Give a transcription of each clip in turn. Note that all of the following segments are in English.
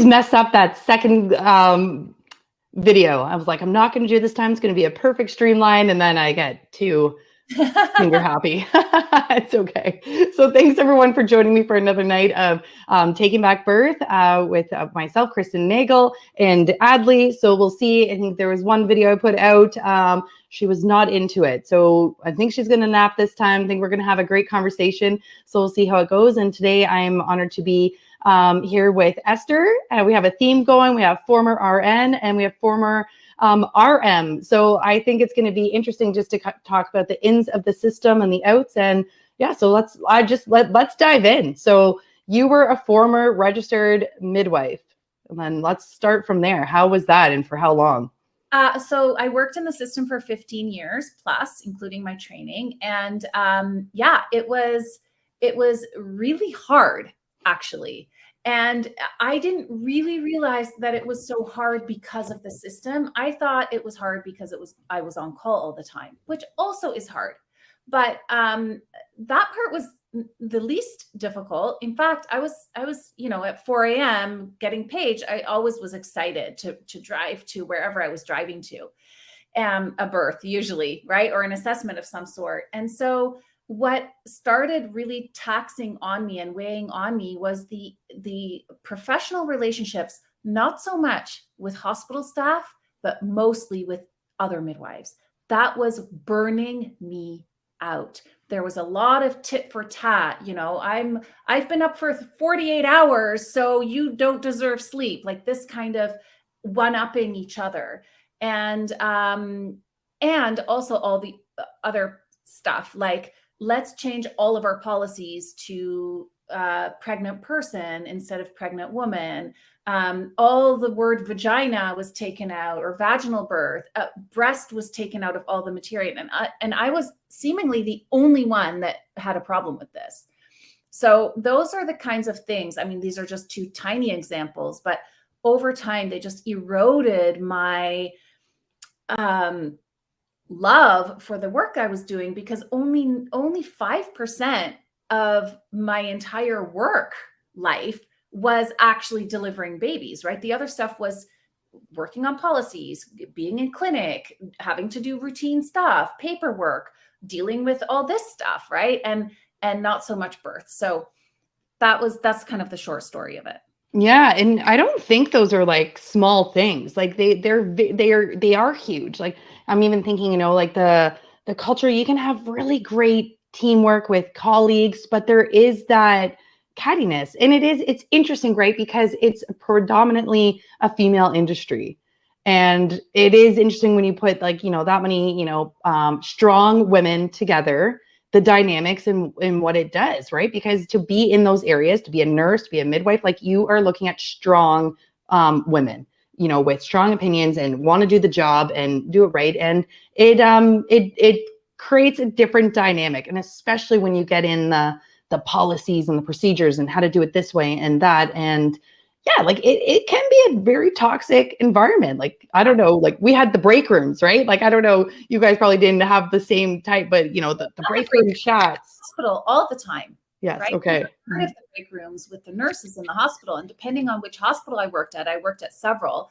mess up that second video. I was like, I'm not going to do this time. It's going to be a perfect streamline. And then I get too finger happy. It's okay. So thanks everyone for joining me for another night of Taking Back Birth with myself, Kristen Nagle, and Adley. So we'll see. I think there was one video I put out. She was not into it. So I think she's going to nap this time. I think we're going to have a great conversation. So we'll see how it goes. And today I'm honored to be here with Esther. We have a theme going. We have former RN and we have former RM. So I think it's going to be interesting just to talk about the ins of the system and the outs. And yeah, so let's dive in. So you were a former registered midwife, and then let's start from there. How was that, and for how long? So I worked in the system for 15 years plus, including my training, and yeah, it was really hard, actually. And I didn't really realize that it was so hard because of the system. I thought it was hard because I was on call all the time, which also is hard. But that part was the least difficult. In fact, I was at 4 a.m. getting paged. I always was excited to drive to wherever I was driving to, a birth usually, right, or an assessment of some sort. And so what started really taxing on me and weighing on me was the professional relationships, not so much with hospital staff, but mostly with other midwives. That was burning me out. There was a lot of tit for tat. I've been up for 48 hours, so you don't deserve sleep. Like this kind of one-upping each other. And also all the other stuff, like, let's change all of our policies to pregnant person instead of pregnant woman. All the word vagina was taken out, or vaginal birth. Breast was taken out of all the material. And I was seemingly the only one that had a problem with this. So those are the kinds of things. I mean, these are just two tiny examples, but over time, they just eroded my love for the work I was doing, because only 5% of my entire work life was actually delivering babies, right? The other stuff was working on policies, being in clinic, having to do routine stuff, paperwork, dealing with all this stuff, right? And not so much birth. So that's kind of the short story of it. Yeah, and I don't think those are like small things. Like they are huge. Like I'm even thinking, like the culture, you can have really great teamwork with colleagues, but there is that cattiness. And it's interesting, right? Because it's predominantly a female industry. And it is interesting when you put like, that many, strong women together, the dynamics and what it does, right? Because to be in those areas, to be a nurse, to be a midwife, like you are looking at strong women, with strong opinions and want to do the job and do it right. And it creates a different dynamic. And especially when you get in the policies and the procedures and how to do it this way and that. And yeah, like it can be a very toxic environment. Like, I don't know, like we had the break rooms, right? Like, I don't know, you guys probably didn't have the same type, but the break room chats. Hospital all the time. Yes. Right? Okay. Part of the break rooms with the nurses in the hospital, and depending on which hospital I worked at several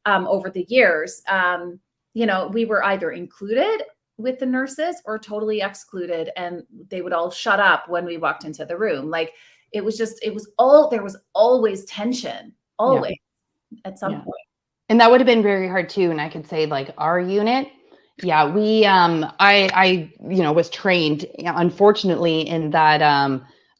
over the years. We were either included with the nurses or totally excluded, and they would all shut up when we walked into the room. Like, there was always tension, always at some point. And that would have been very hard too. And I could say like our unit, we, I was trained, unfortunately, in that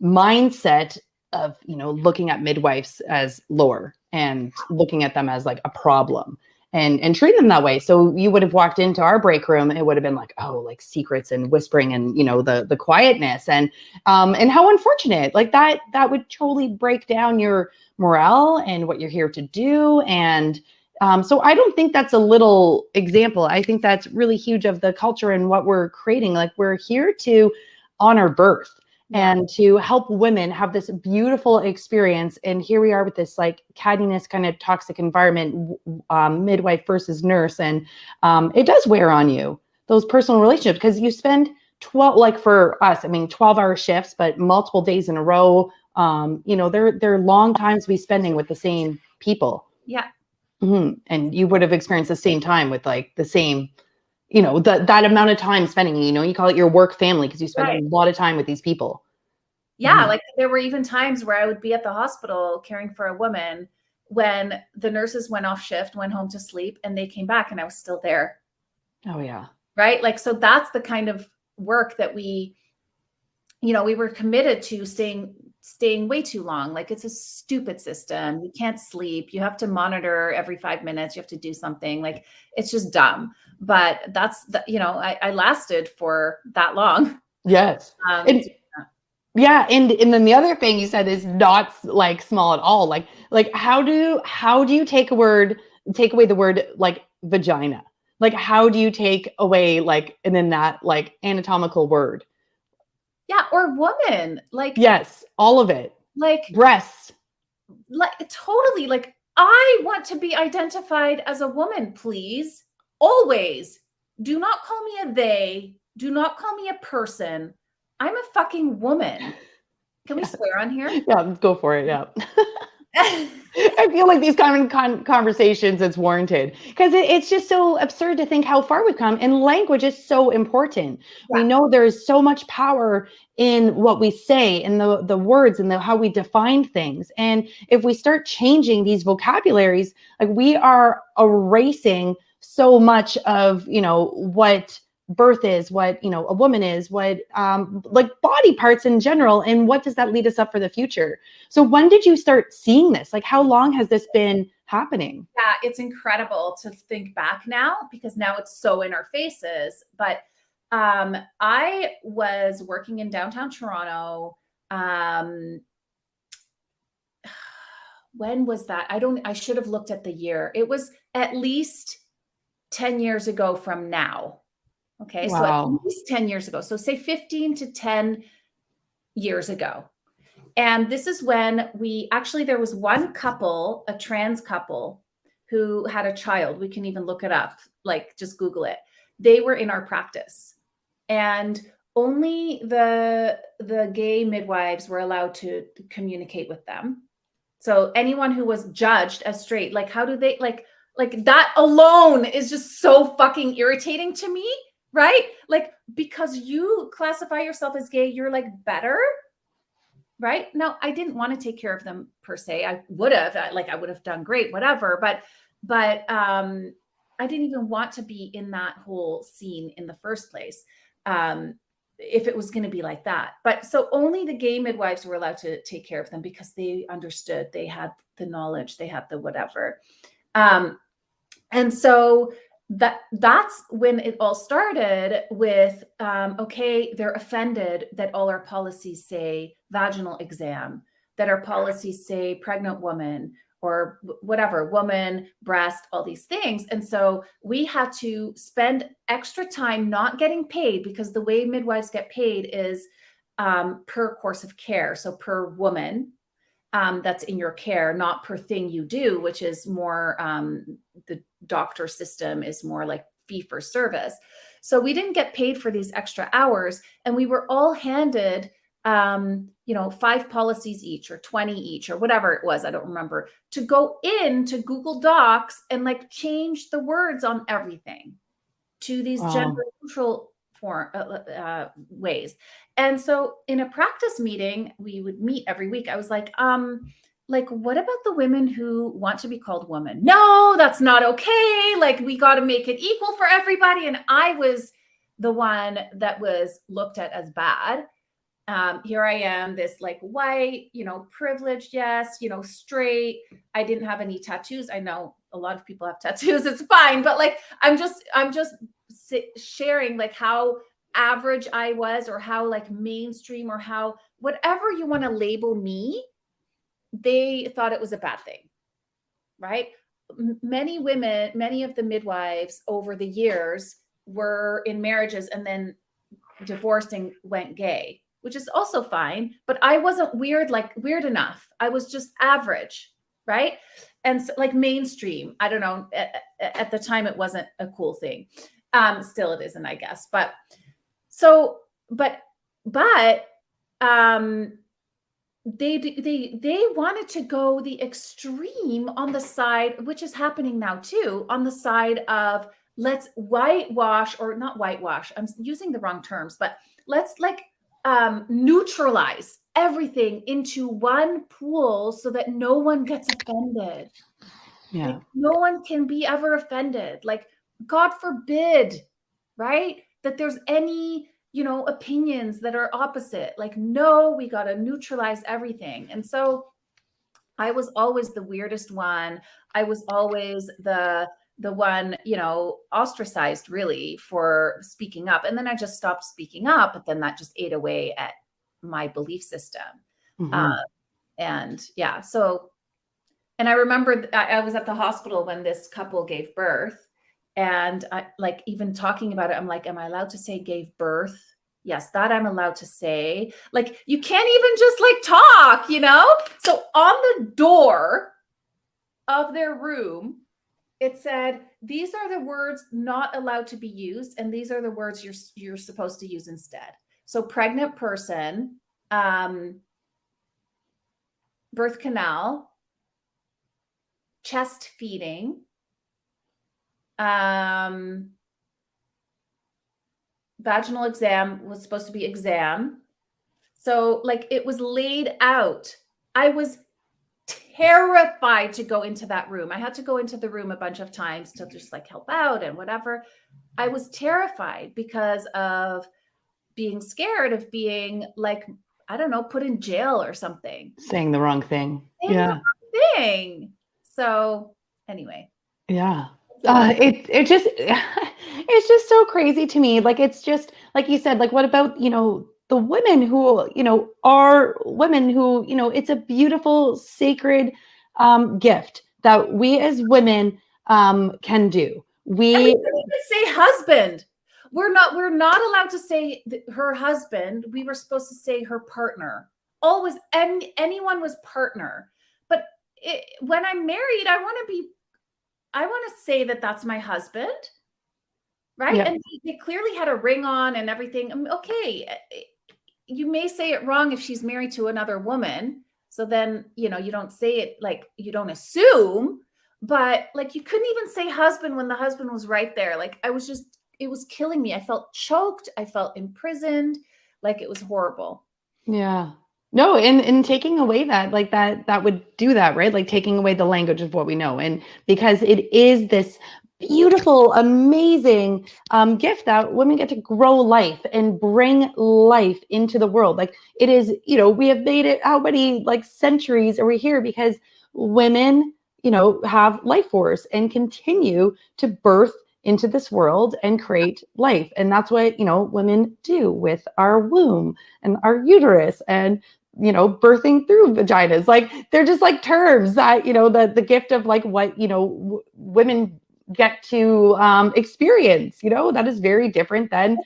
mindset of, looking at midwives as lower and looking at them as like a problem and treating them that way. So you would have walked into our break room, it would have been like, oh, like secrets and whispering and, the quietness and how unfortunate, like that would totally break down your morale and what you're here to do. And so I don't think that's a little example. I think that's really huge of the culture and what we're creating. Like, we're here to honor birth and to help women have this beautiful experience. And here we are with this like cattiness kind of toxic environment, midwife versus nurse. And it does wear on you, those personal relationships, because you spend 12, like for us, 12-hour shifts, but multiple days in a row. They're long times to be spending with the same people. Yeah. And you would have experienced the same time with like the same, that amount of time spending, you call it your work family because you spend a lot of time with these people. Yeah. Like there were even times where I would be at the hospital caring for a woman when the nurses went off shift, went home to sleep, and they came back and I was still there. Oh yeah. Right. Like, so that's the kind of work that we were committed to staying way too long. Like, it's a stupid system. You can't sleep. You have to monitor every 5 minutes. You have to do something. Like, it's just dumb. But that's I lasted for that long. Yes. And then the other thing you said is not like small at all. Like how do you take away the word like vagina? Like, how do you take away like, and then that like anatomical word? Yeah. Or woman. Like, yes, all of it. Like breasts. Like, totally. Like, I want to be identified as a woman, please. Always. Do not call me a they. Do not call me a person. I'm a fucking woman. Can we swear on here? Yeah, go for it. Yeah. I feel like these kind of conversations, it's warranted because it's just so absurd to think how far we've come, and language is so important. Yeah. We know there's so much power in what we say, in the words, and how we define things. And if we start changing these vocabularies, like, we are erasing so much of, what birth is, what a woman is, what like body parts in general, and what does that lead us up for the future. So when did you start seeing this? Like, how long has this been happening? Yeah, it's incredible to think back now, because now it's so in our faces. But I was working in downtown Toronto. When was that? I should have looked at the year. It was at least 10 years ago from now. Okay. Wow. So at least 10 years ago. So say 15 to 10 years ago. And this is when there was one couple, a trans couple, who had a child. We can even look it up, like, just Google it. They were in our practice, and only the gay midwives were allowed to communicate with them. So anyone who was judged as straight, like, how do they, like that alone is just so fucking irritating to me. Right? Like, because you classify yourself as gay, you're like better. Right? Now, I didn't want to take care of them per se. I would have done great, whatever. But I didn't even want to be in that whole scene in the first place. If it was going to be like that. But so only the gay midwives were allowed to take care of them, because they understood, they had the knowledge, they had the whatever. And so that's when it all started with, okay, they're offended that all our policies say vaginal exam, that our policies say pregnant woman, or whatever, woman, breast, all these things. And so we had to spend extra time not getting paid, because the way midwives get paid is per course of care. So per woman that's in your care, not per thing you do, which is more, the doctor system is more like fee for service. So we didn't get paid for these extra hours, and we were all handed 5 policies each, or 20 each, or whatever it was, I don't remember, to go into Google Docs and like change the words on everything to these gender neutral ways. And so in a practice meeting, we would meet every week. I was like, what about the women who want to be called woman? No, that's not okay. Like, we got to make it equal for everybody. And I was the one that was looked at as bad. Here I am, this like white, privileged, yes, straight. I didn't have any tattoos. I know a lot of people have tattoos. It's fine. But like, I'm just sharing like how average I was, or how like mainstream, or how whatever you want to label me, they thought it was a bad thing. Right? Many women, many of the midwives over the years were in marriages and then divorced and went gay, which is also fine. But I wasn't weird enough. I was just average. Right? And so, like, mainstream, I don't know, at the time it wasn't a cool thing. Still it isn't, I guess. But they wanted to go the extreme on the side, which is happening now too, on the side of let's whitewash, or not whitewash, I'm using the wrong terms, but let's like neutralize everything into one pool so that no one gets offended. Yeah. Like no one can be ever offended. Like God forbid, right? That there's any, opinions that are opposite. Like, no, we got to neutralize everything. And so I was always the weirdest one. I was always the one, ostracized really for speaking up. And then I just stopped speaking up, but then that just ate away at my belief system. Mm-hmm. And yeah, so, and I remember I was at the hospital when this couple gave birth, and I, like, even talking about it, I'm like, am I allowed to say gave birth? Yes, that I'm allowed to say. Like, you can't even just like talk. So on the door of their room, it said, these are the words not allowed to be used, and these are the words you're supposed to use instead. So pregnant person, birth canal, chest feeding, vaginal exam was supposed to be exam. So like it was laid out. I was terrified to go into that room. I had to go into the room a bunch of times to just like help out and whatever. I was terrified because of being scared of being like, I don't know, put in jail or something. Saying the wrong thing. Saying Yeah. the wrong thing. So anyway. Yeah. It just it's just so crazy to me. Like, it's just like you said, like, what about, the women who, are women who, it's a beautiful, sacred gift that we as women can do. And we We couldn't even say husband. We're not allowed to say her husband. We were supposed to say her partner. Always, anyone was partner. But when I'm married, I want to say that that's my husband, right? Yeah. And they clearly had a ring on and everything. Okay, you may say it wrong if she's married to another woman. So then, you don't say it, like, you don't assume, but like you couldn't even say husband when the husband was right there. Like it was killing me. I felt choked. I felt imprisoned. Like it was horrible. Yeah. No, and taking away that, like, that would do that, right? Like taking away the language of what we know. And because it is this beautiful, amazing gift that women get to grow life and bring life into the world. Like, it is, we have made it how many like centuries are we here because women, have life force and continue to birth into this world and create life. And that's what, women do with our womb and our uterus and, birthing through vaginas. Like, they're just like terms that, the gift of like what, women get to experience, that is very different than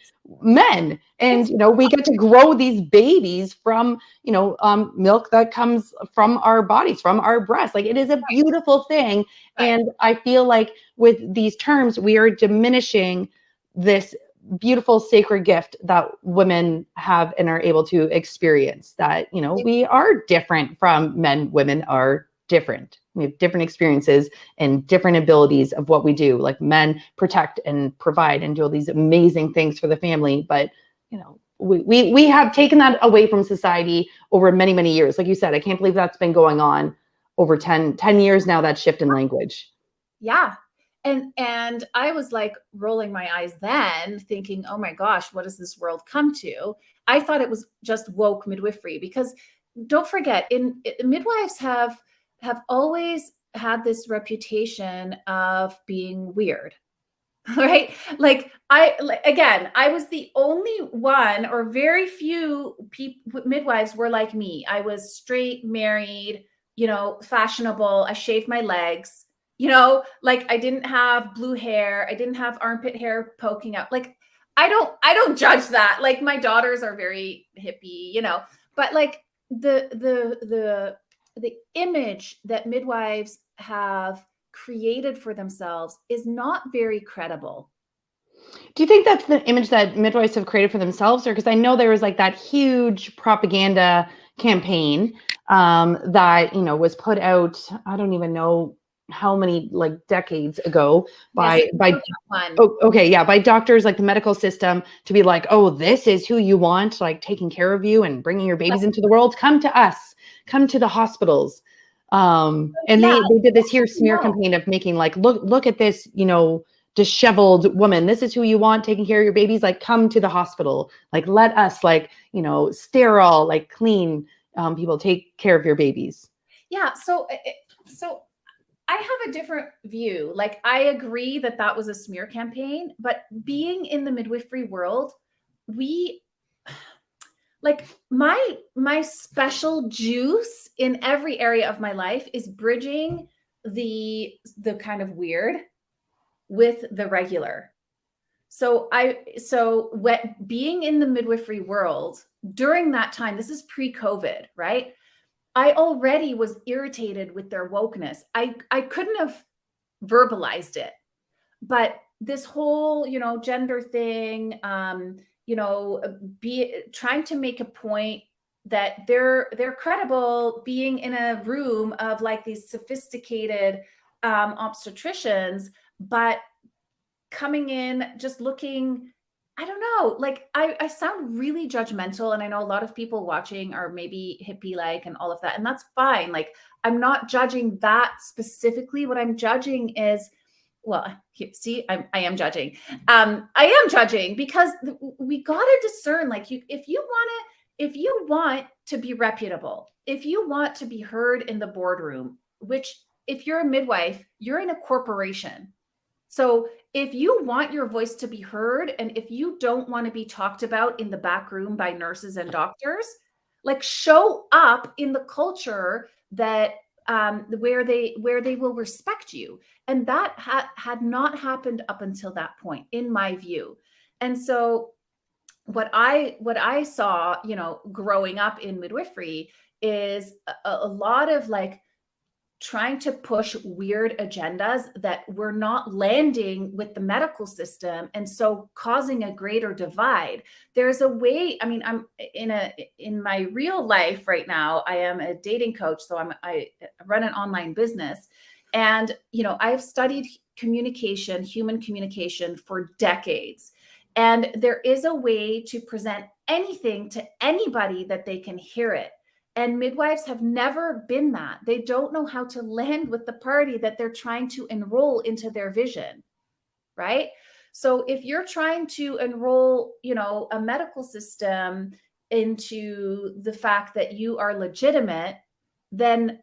men. And, we get to grow these babies from, milk that comes from our bodies, from our breasts. Like, it is a beautiful thing. Right. And I feel like with these terms, we are diminishing this beautiful sacred gift that women have and are able to experience, that, we are different from men. Women are different. We have different experiences and different abilities of what we do. Like, men protect and provide and do all these amazing things for the family, but we have taken that away from society over many, many years. Like you said, I can't believe that's been going on over 10 years now, that shift in language. Yeah. And I was like rolling my eyes then, thinking, oh my gosh, what does this world come to? I thought it was just woke midwifery, because don't forget, midwives have always had this reputation of being weird, right? Like I was the only one, or very few midwives were like me. I was straight, married, fashionable. I shaved my legs. Like I didn't have blue hair. I didn't have armpit hair poking out. Like, I don't judge that. Like, my daughters are very hippie, but like the image that midwives have created for themselves is not very credible. Do you think that's the image that midwives have created for themselves? Or because I know there was like that huge propaganda campaign that, you know, was put out, I don't even know how many like decades ago Yes, by one. oh, okay, yeah, by doctors, like the medical system, to be like, oh, this is who you want, like taking care of you and bringing your babies into the world. Come to us, come to the hospitals. And Yeah, they did this here smear no. campaign of making like, look at this, you know, disheveled woman. This is who you want taking care of your babies. Like, come to the hospital. Like, let us, like, you know, sterile, like clean people take care of your babies. Yeah, so I have a different view. Like, I agree that that was a smear campaign, but being in the midwifery world, we like my special juice in every area of my life is bridging the kind of weird with the regular. So what being in the midwifery world during that time, this is pre-COVID, right? I already was irritated with their wokeness. I couldn't have verbalized it, but this whole, you know, gender thing, you know, be trying to make a point that they're credible being in a room of like these sophisticated obstetricians, but coming in just looking, I don't know, like I sound really judgmental, and I know a lot of people watching are maybe hippie like and all of that, and that's fine. Like, I'm not judging that specifically. What I'm judging is, well, see, I am judging. I am judging because we got to discern, like, if you want to be reputable, if you want to be heard in the boardroom, which if you're a midwife, you're in a corporation. So if you want your voice to be heard, and if you don't want to be talked about in the back room by nurses and doctors, like, show up in the culture that where they will respect you. And that had not happened up until that point, in my view. And so what I saw, you know, growing up in midwifery is a lot of like trying to push weird agendas that were not landing with the medical system, and so causing a greater divide. There's a way, I mean, I'm in my real life right now, I am a dating coach, so I run an online business, and you know, I've studied communication, human communication for decades. And there is a way to present anything to anybody that they can hear it. And midwives have never been that. They don't know how to land with the party that they're trying to enroll into their vision, right? So if you're trying to enroll, you know, a medical system into the fact that you are legitimate, then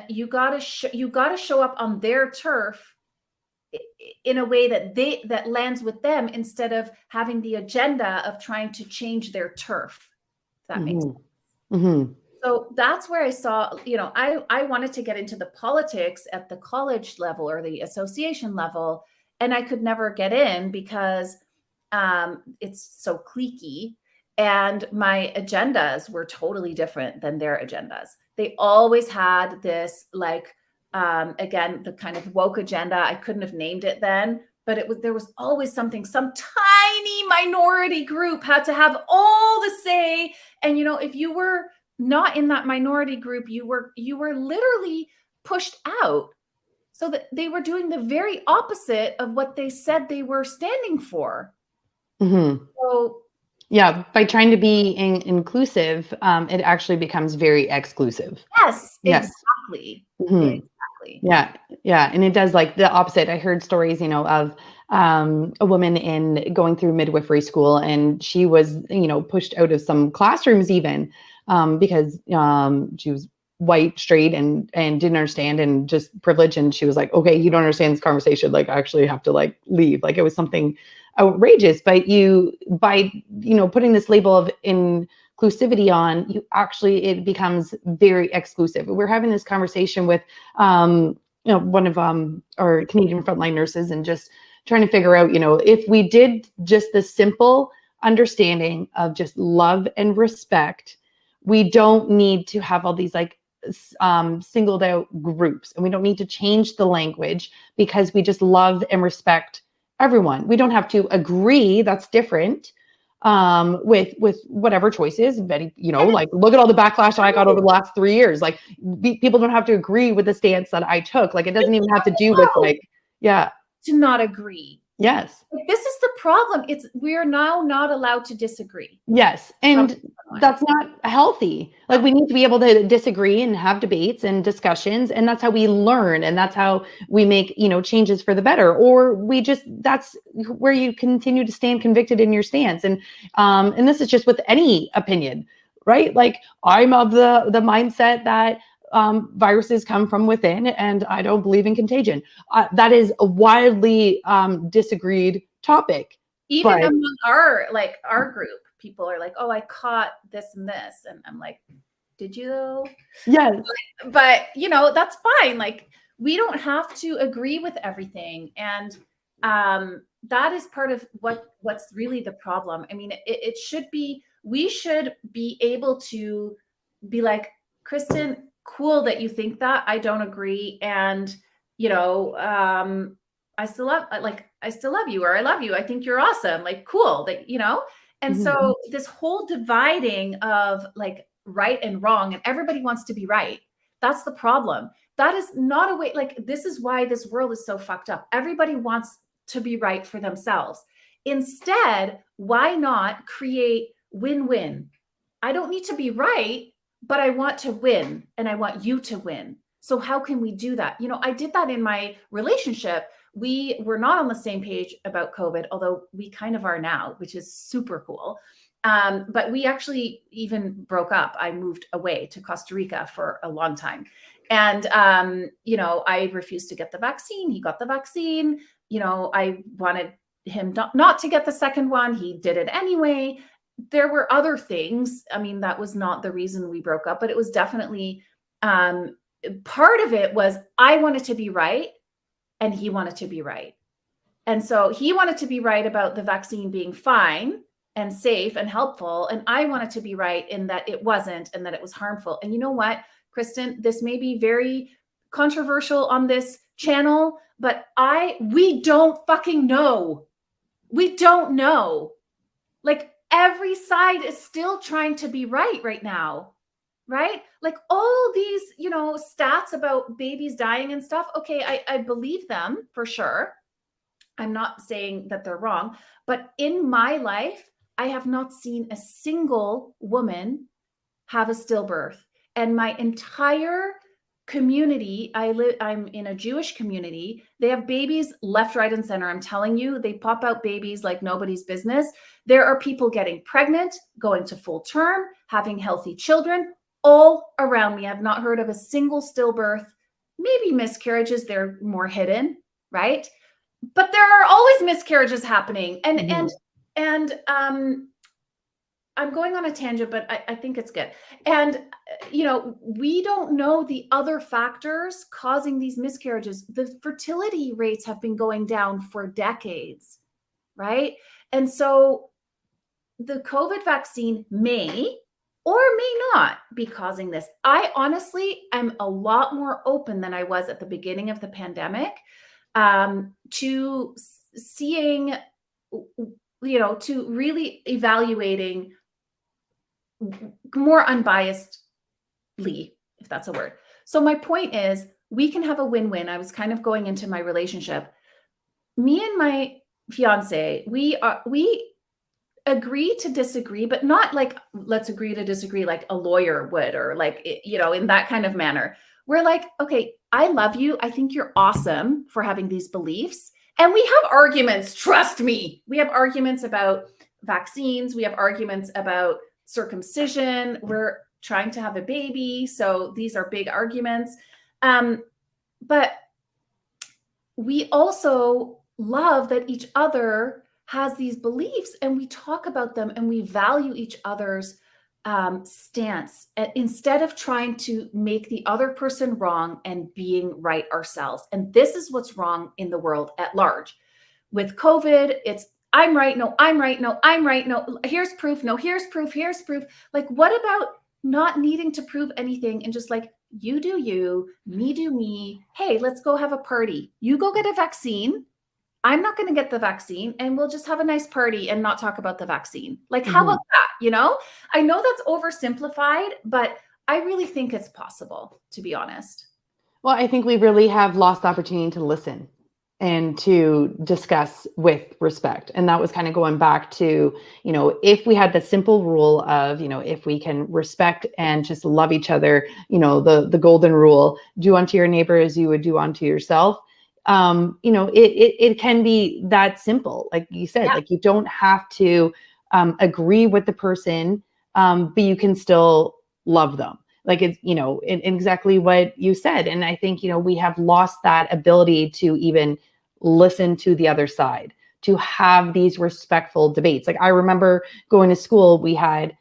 you got to show up on their turf in a way that lands with them, instead of having the agenda of trying to change their turf. If that makes sense. Mm-hmm. So that's where I saw, you know, I wanted to get into the politics at the college level or the association level, and I could never get in because it's so cliquey, and my agendas were totally different than their agendas. They always had this, like, again, the kind of woke agenda. I couldn't have named it then, but there was always something, some tiny minority group had to have all the say. And, you know, if you were not in that minority group, you were literally pushed out, so that they were doing the very opposite of what they said they were standing for. Mm-hmm. So yeah, by trying to be inclusive, it actually becomes very exclusive. yes, Yes. exactly. Mm-hmm. Exactly. Yeah. And it does like the opposite. I heard stories, you know, of a woman in going through midwifery school, and she was, you know, pushed out of some classrooms even because she was white, straight, and didn't understand, and just privileged. And she was like, okay, you don't understand this conversation. Like, I actually have to like leave. Like, it was something outrageous. But by, you know, putting this label of inclusivity on, you actually, it becomes very exclusive. We're having this conversation with you know, one of our Canadian frontline nurses, and just trying to figure out, you know, if we did just the simple understanding of just love and respect, we don't need to have all these like singled out groups, and we don't need to change the language, because we just love and respect everyone. We don't have to agree. That's different. With whatever choices, very, like look at all the backlash I got over the last 3 years. Like people don't have to agree with the stance that I took. Like it doesn't even have to do with like, yeah. To not agree. Yes. This is the problem. We're now not allowed to disagree. Yes. And that's not healthy. Like we need to be able to disagree and have debates and discussions. And that's how we learn. And that's how we make, changes for the better. Or that's where you continue to stand convicted in your stance. And this is just with any opinion, right? Like I'm of the mindset that viruses come from within, and I don't believe in contagion. That is a widely disagreed topic. Even among our group, people are like, "Oh, I caught this and this," and I'm like, "Did you though?" Yes. But that's fine. Like we don't have to agree with everything, and that is part of what's really the problem. I mean, it should be. We should be able to be like, Kristen, cool that you think that. I don't agree, and I still love you, or I love you. I think you're awesome. Like, cool that, and so this whole dividing of like right and wrong, and everybody wants to be right. That's the problem. That is not a way, like, this is why this world is so fucked up. Everybody wants to be right for themselves. Instead, why not create win-win? I don't need to be right, but I want to win, and I want you to win. So how can we do that? I did that in my relationship. We were not on the same page about COVID, although we kind of are now, which is super cool. But we actually even broke up. I moved away to Costa Rica for a long time. And, I refused to get the vaccine. He got the vaccine. I wanted him not to get the second one. He did it anyway. There were other things. I mean, that was not the reason we broke up, but it was definitely part of it was I wanted to be right and he wanted to be right. And so he wanted to be right about the vaccine being fine and safe and helpful. And I wanted to be right in that it wasn't, and that it was harmful. And you know what, Kristen, this may be very controversial on this channel, but we don't fucking know. We don't know. Like every side is still trying to be right now. Right? Like all these, stats about babies dying and stuff. Okay, I believe them for sure. I'm not saying that they're wrong, but in my life, I have not seen a single woman have a stillbirth. And my entire community, I'm in a Jewish community. They have babies left, right, and center. I'm telling you, they pop out babies like nobody's business. There are people getting pregnant, going to full term, having healthy children all around me. I've not heard of a single stillbirth, maybe miscarriages. They're more hidden, right? But there are always miscarriages happening. And I'm going on a tangent, but I think it's good. And, we don't know the other factors causing these miscarriages. The fertility rates have been going down for decades, right? And so the COVID vaccine may or may not be causing this. I honestly am a lot more open than I was at the beginning of the pandemic to seeing, to really evaluating more unbiasedly, if that's a word. So my point is, we can have a win-win. I was kind of going into my relationship. Me and my fiance, we agree to disagree, but not like, let's agree to disagree like a lawyer would, or like, in that kind of manner. We're like, okay, I love you. I think you're awesome for having these beliefs. And we have arguments, trust me. We have arguments about vaccines. We have arguments about circumcision. We're trying to have a baby. So these are big arguments. But we also love that each other has these beliefs, and we talk about them, and we value each other's stance instead of trying to make the other person wrong and being right ourselves. And this is what's wrong in the world at large. With COVID, it's I'm right, no, I'm right, no, I'm right, no, here's proof, no, here's proof, here's proof. Like, what about not needing to prove anything and just like, you do you, me do me. Hey, let's go have a party. You go get a vaccine. I'm not going to get the vaccine and we'll just have a nice party and not talk about the vaccine. Like, how Mhm. about that? You know, I know that's oversimplified, but I really think it's possible, to be honest. Well, I think we really have lost the opportunity to listen and to discuss with respect. And that was kind of going back to, if we had the simple rule of, if we can respect and just love each other, the golden rule, do unto your neighbor as you would do unto yourself. It can be that simple. Like you said, Yeah. like you don't have to agree with the person, but you can still love them. Like it's, exactly what you said. And I think, we have lost that ability to even listen to the other side, to have these respectful debates. Like I remember going to school, we had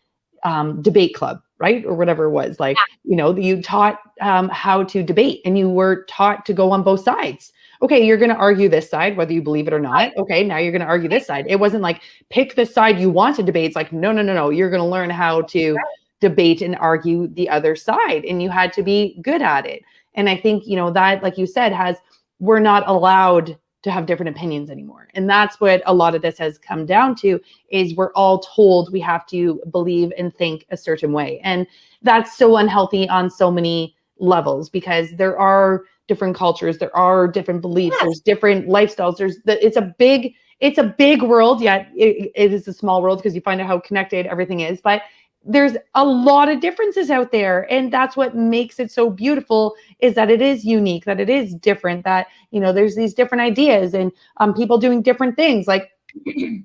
debate club, right? Or whatever it was. Like, you taught how to debate and you were taught to go on both sides. Okay, you're going to argue this side, whether you believe it or not. Okay, now you're going to argue this side. It wasn't like pick the side you want to debate. It's like, no, no, no, no. You're going to learn how to debate and argue the other side, and you had to be good at it. And I think, that, like you said, we're not allowed to have different opinions anymore. And that's what a lot of this has come down to, is we're all told we have to believe and think a certain way. And that's so unhealthy on so many levels, because there are different cultures, there are different beliefs, Yes. there's different lifestyles. It's a big world, yet it is a small world, because you find out how connected everything is. But there's a lot of differences out there, and that's what makes it so beautiful, is that it is unique, that it is different, that there's these different ideas, and people doing different things. Like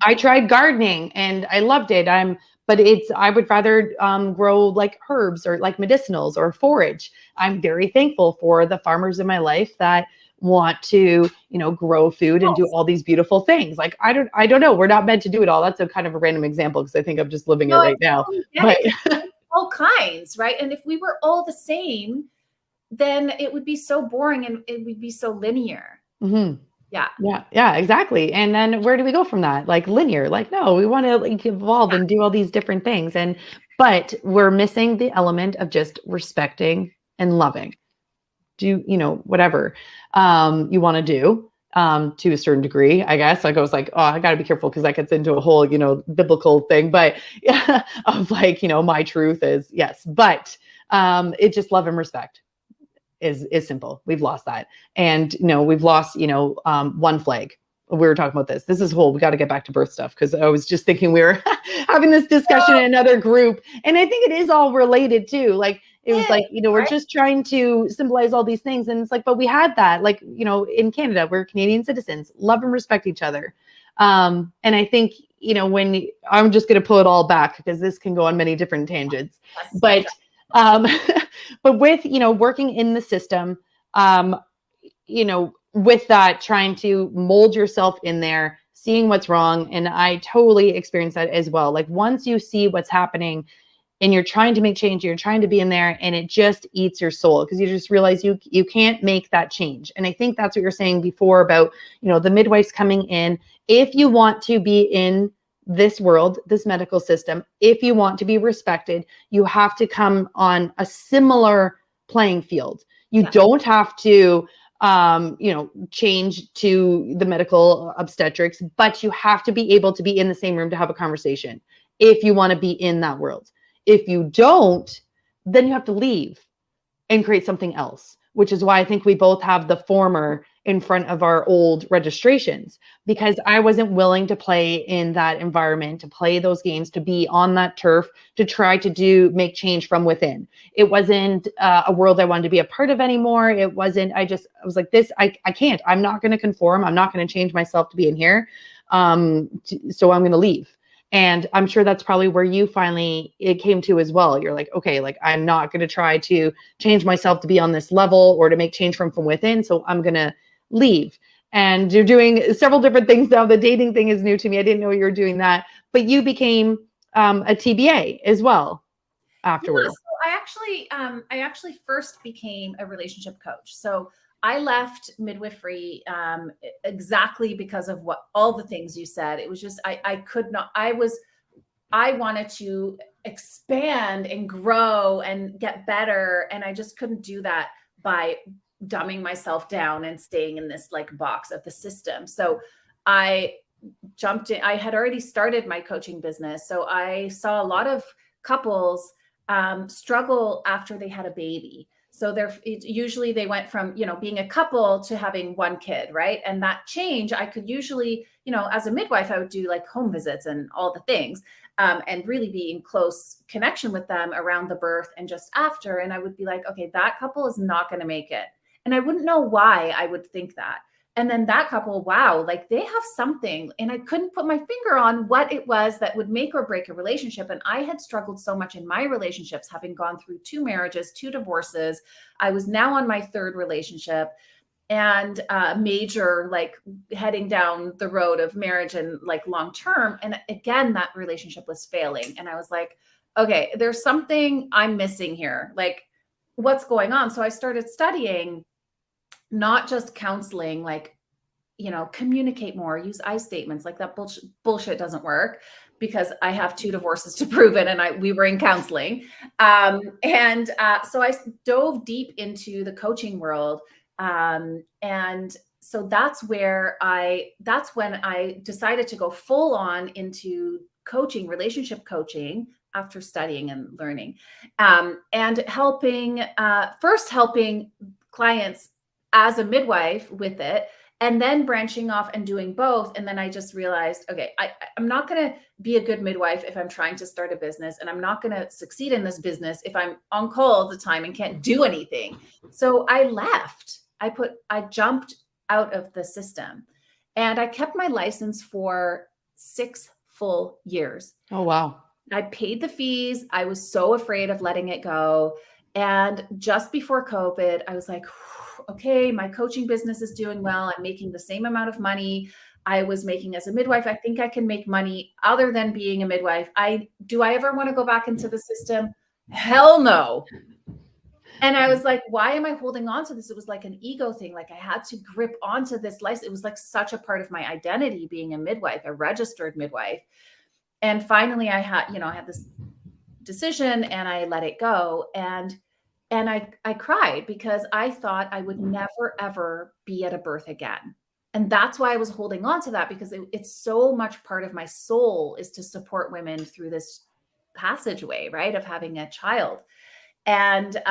I tried gardening and I loved it. But I would rather grow like herbs or like medicinals or forage. I'm very thankful for the farmers in my life that want to, grow food and do all these beautiful things. Like I don't know. We're not meant to do it all. That's a kind of a random example, because I think I'm just living it No, I right now. totally get But it, 'cause all kinds, right? And if we were all the same, then it would be so boring and it would be so linear. mhm. Yeah. Yeah, exactly. And then where do we go from that? Like linear, like, no, we want to like evolve and do all these different things. But we're missing the element of just respecting and loving. Do, whatever you want to do to a certain degree, I guess. Like I was like, oh, I got to be careful, because that gets into a whole, biblical thing, but of like, my truth is yes, but it's just love and respect is simple. We've lost that. And, we've lost, one flag. We were talking about this. This is whole, we got to get back to birth stuff, because I was just thinking we were having this discussion in another group. And I think it is all related too. Like, it was like, we're just trying to symbolize all these things. And it's like, but we had that, like, in Canada, we're Canadian citizens, love and respect each other. And I think, when I'm just going to pull it all back, because this can go on many different tangents, but, but with, working in the system, with that, trying to mold yourself in there, seeing what's wrong. And I totally experienced that as well. Like once you see what's happening and you're trying to make change, you're trying to be in there, and it just eats your soul, because you just realize you can't make that change. And I think that's what you're saying before about, the midwives coming in. If you want to be in this world, this medical system, if you want to be respected, you have to come on a similar playing field. You don't have to change to the medical obstetrics, but you have to be able to be in the same room to have a conversation if you want to be in that world. If you don't, then you have to leave and create something else, which is why I think we both have the former in front of our old registrations, because I wasn't willing to play in that environment, to play those games, to be on that turf, to try to make change from within. It wasn't a world I wanted to be a part of anymore. It wasn't, I was like, I can't, I'm not going to conform. I'm not going to change myself to be in here. So I'm going to leave. And I'm sure that's probably where you finally, it came to as well. You're like, okay, like I'm not going to try to change myself to be on this level or to make change from within. So I'm going to leave. And you're doing several different things now. The dating thing is new to me. I didn't know you were doing that, but you became a TBA as well afterwards. Yeah, so I actually first became a relationship coach. So I left midwifery exactly because of all the things you said. It was just, I could not, I wanted to expand and grow and get better. And I just couldn't do that by dumbing myself down and staying in this like box of the system. So I jumped in. I had already started my coaching business. So I saw a lot of couples struggle after they had a baby. So usually they went from, being a couple to having one kid, right? And that change, I could usually, as a midwife, I would do like home visits and all the things, and really be in close connection with them around the birth and just after. And I would be like, okay, that couple is not going to make it. And I wouldn't know why I would think that. And then that couple, wow, like they have something. And I couldn't put my finger on what it was that would make or break a relationship. And I had struggled so much in my relationships, having gone through 2 marriages, 2 divorces. I was now on my 3rd relationship, and major, like heading down the road of marriage and like long term. And again, that relationship was failing. And I was like, okay, there's something I'm missing here. Like, what's going on? So I started studying not just counseling, like, communicate more, use I statements. Like that bullshit doesn't work, because I have 2 divorces to prove it. And we were in counseling. So I dove deep into the coaching world. And so that's when I decided to go full on into coaching, relationship coaching, after studying and learning, and helping clients as a midwife with it, and then branching off and doing both. And then I just realized, okay, I'm not going to be a good midwife if I'm trying to start a business, and I'm not going to succeed in this business if I'm on call all the time and can't do anything. So I left. I jumped out of the system, and I kept my license for 6 full years. Oh, wow. I paid the fees. I was so afraid of letting it go. And just before COVID, I was like, okay, my coaching business is doing well. I'm making the same amount of money I was making as a midwife. I think I can make money other than being a midwife. Do I ever want to go back into the system? Hell no. And I was like, why am I holding on to this? It was like an ego thing. Like I had to grip onto this license. It was like such a part of my identity, being a midwife, a registered midwife. And finally I had this decision, and I let it go. And I cried, because I thought I would never, ever be at a birth again. And that's why I was holding on to that, because it's so much part of my soul, is to support women through this passageway, right, of having a child. And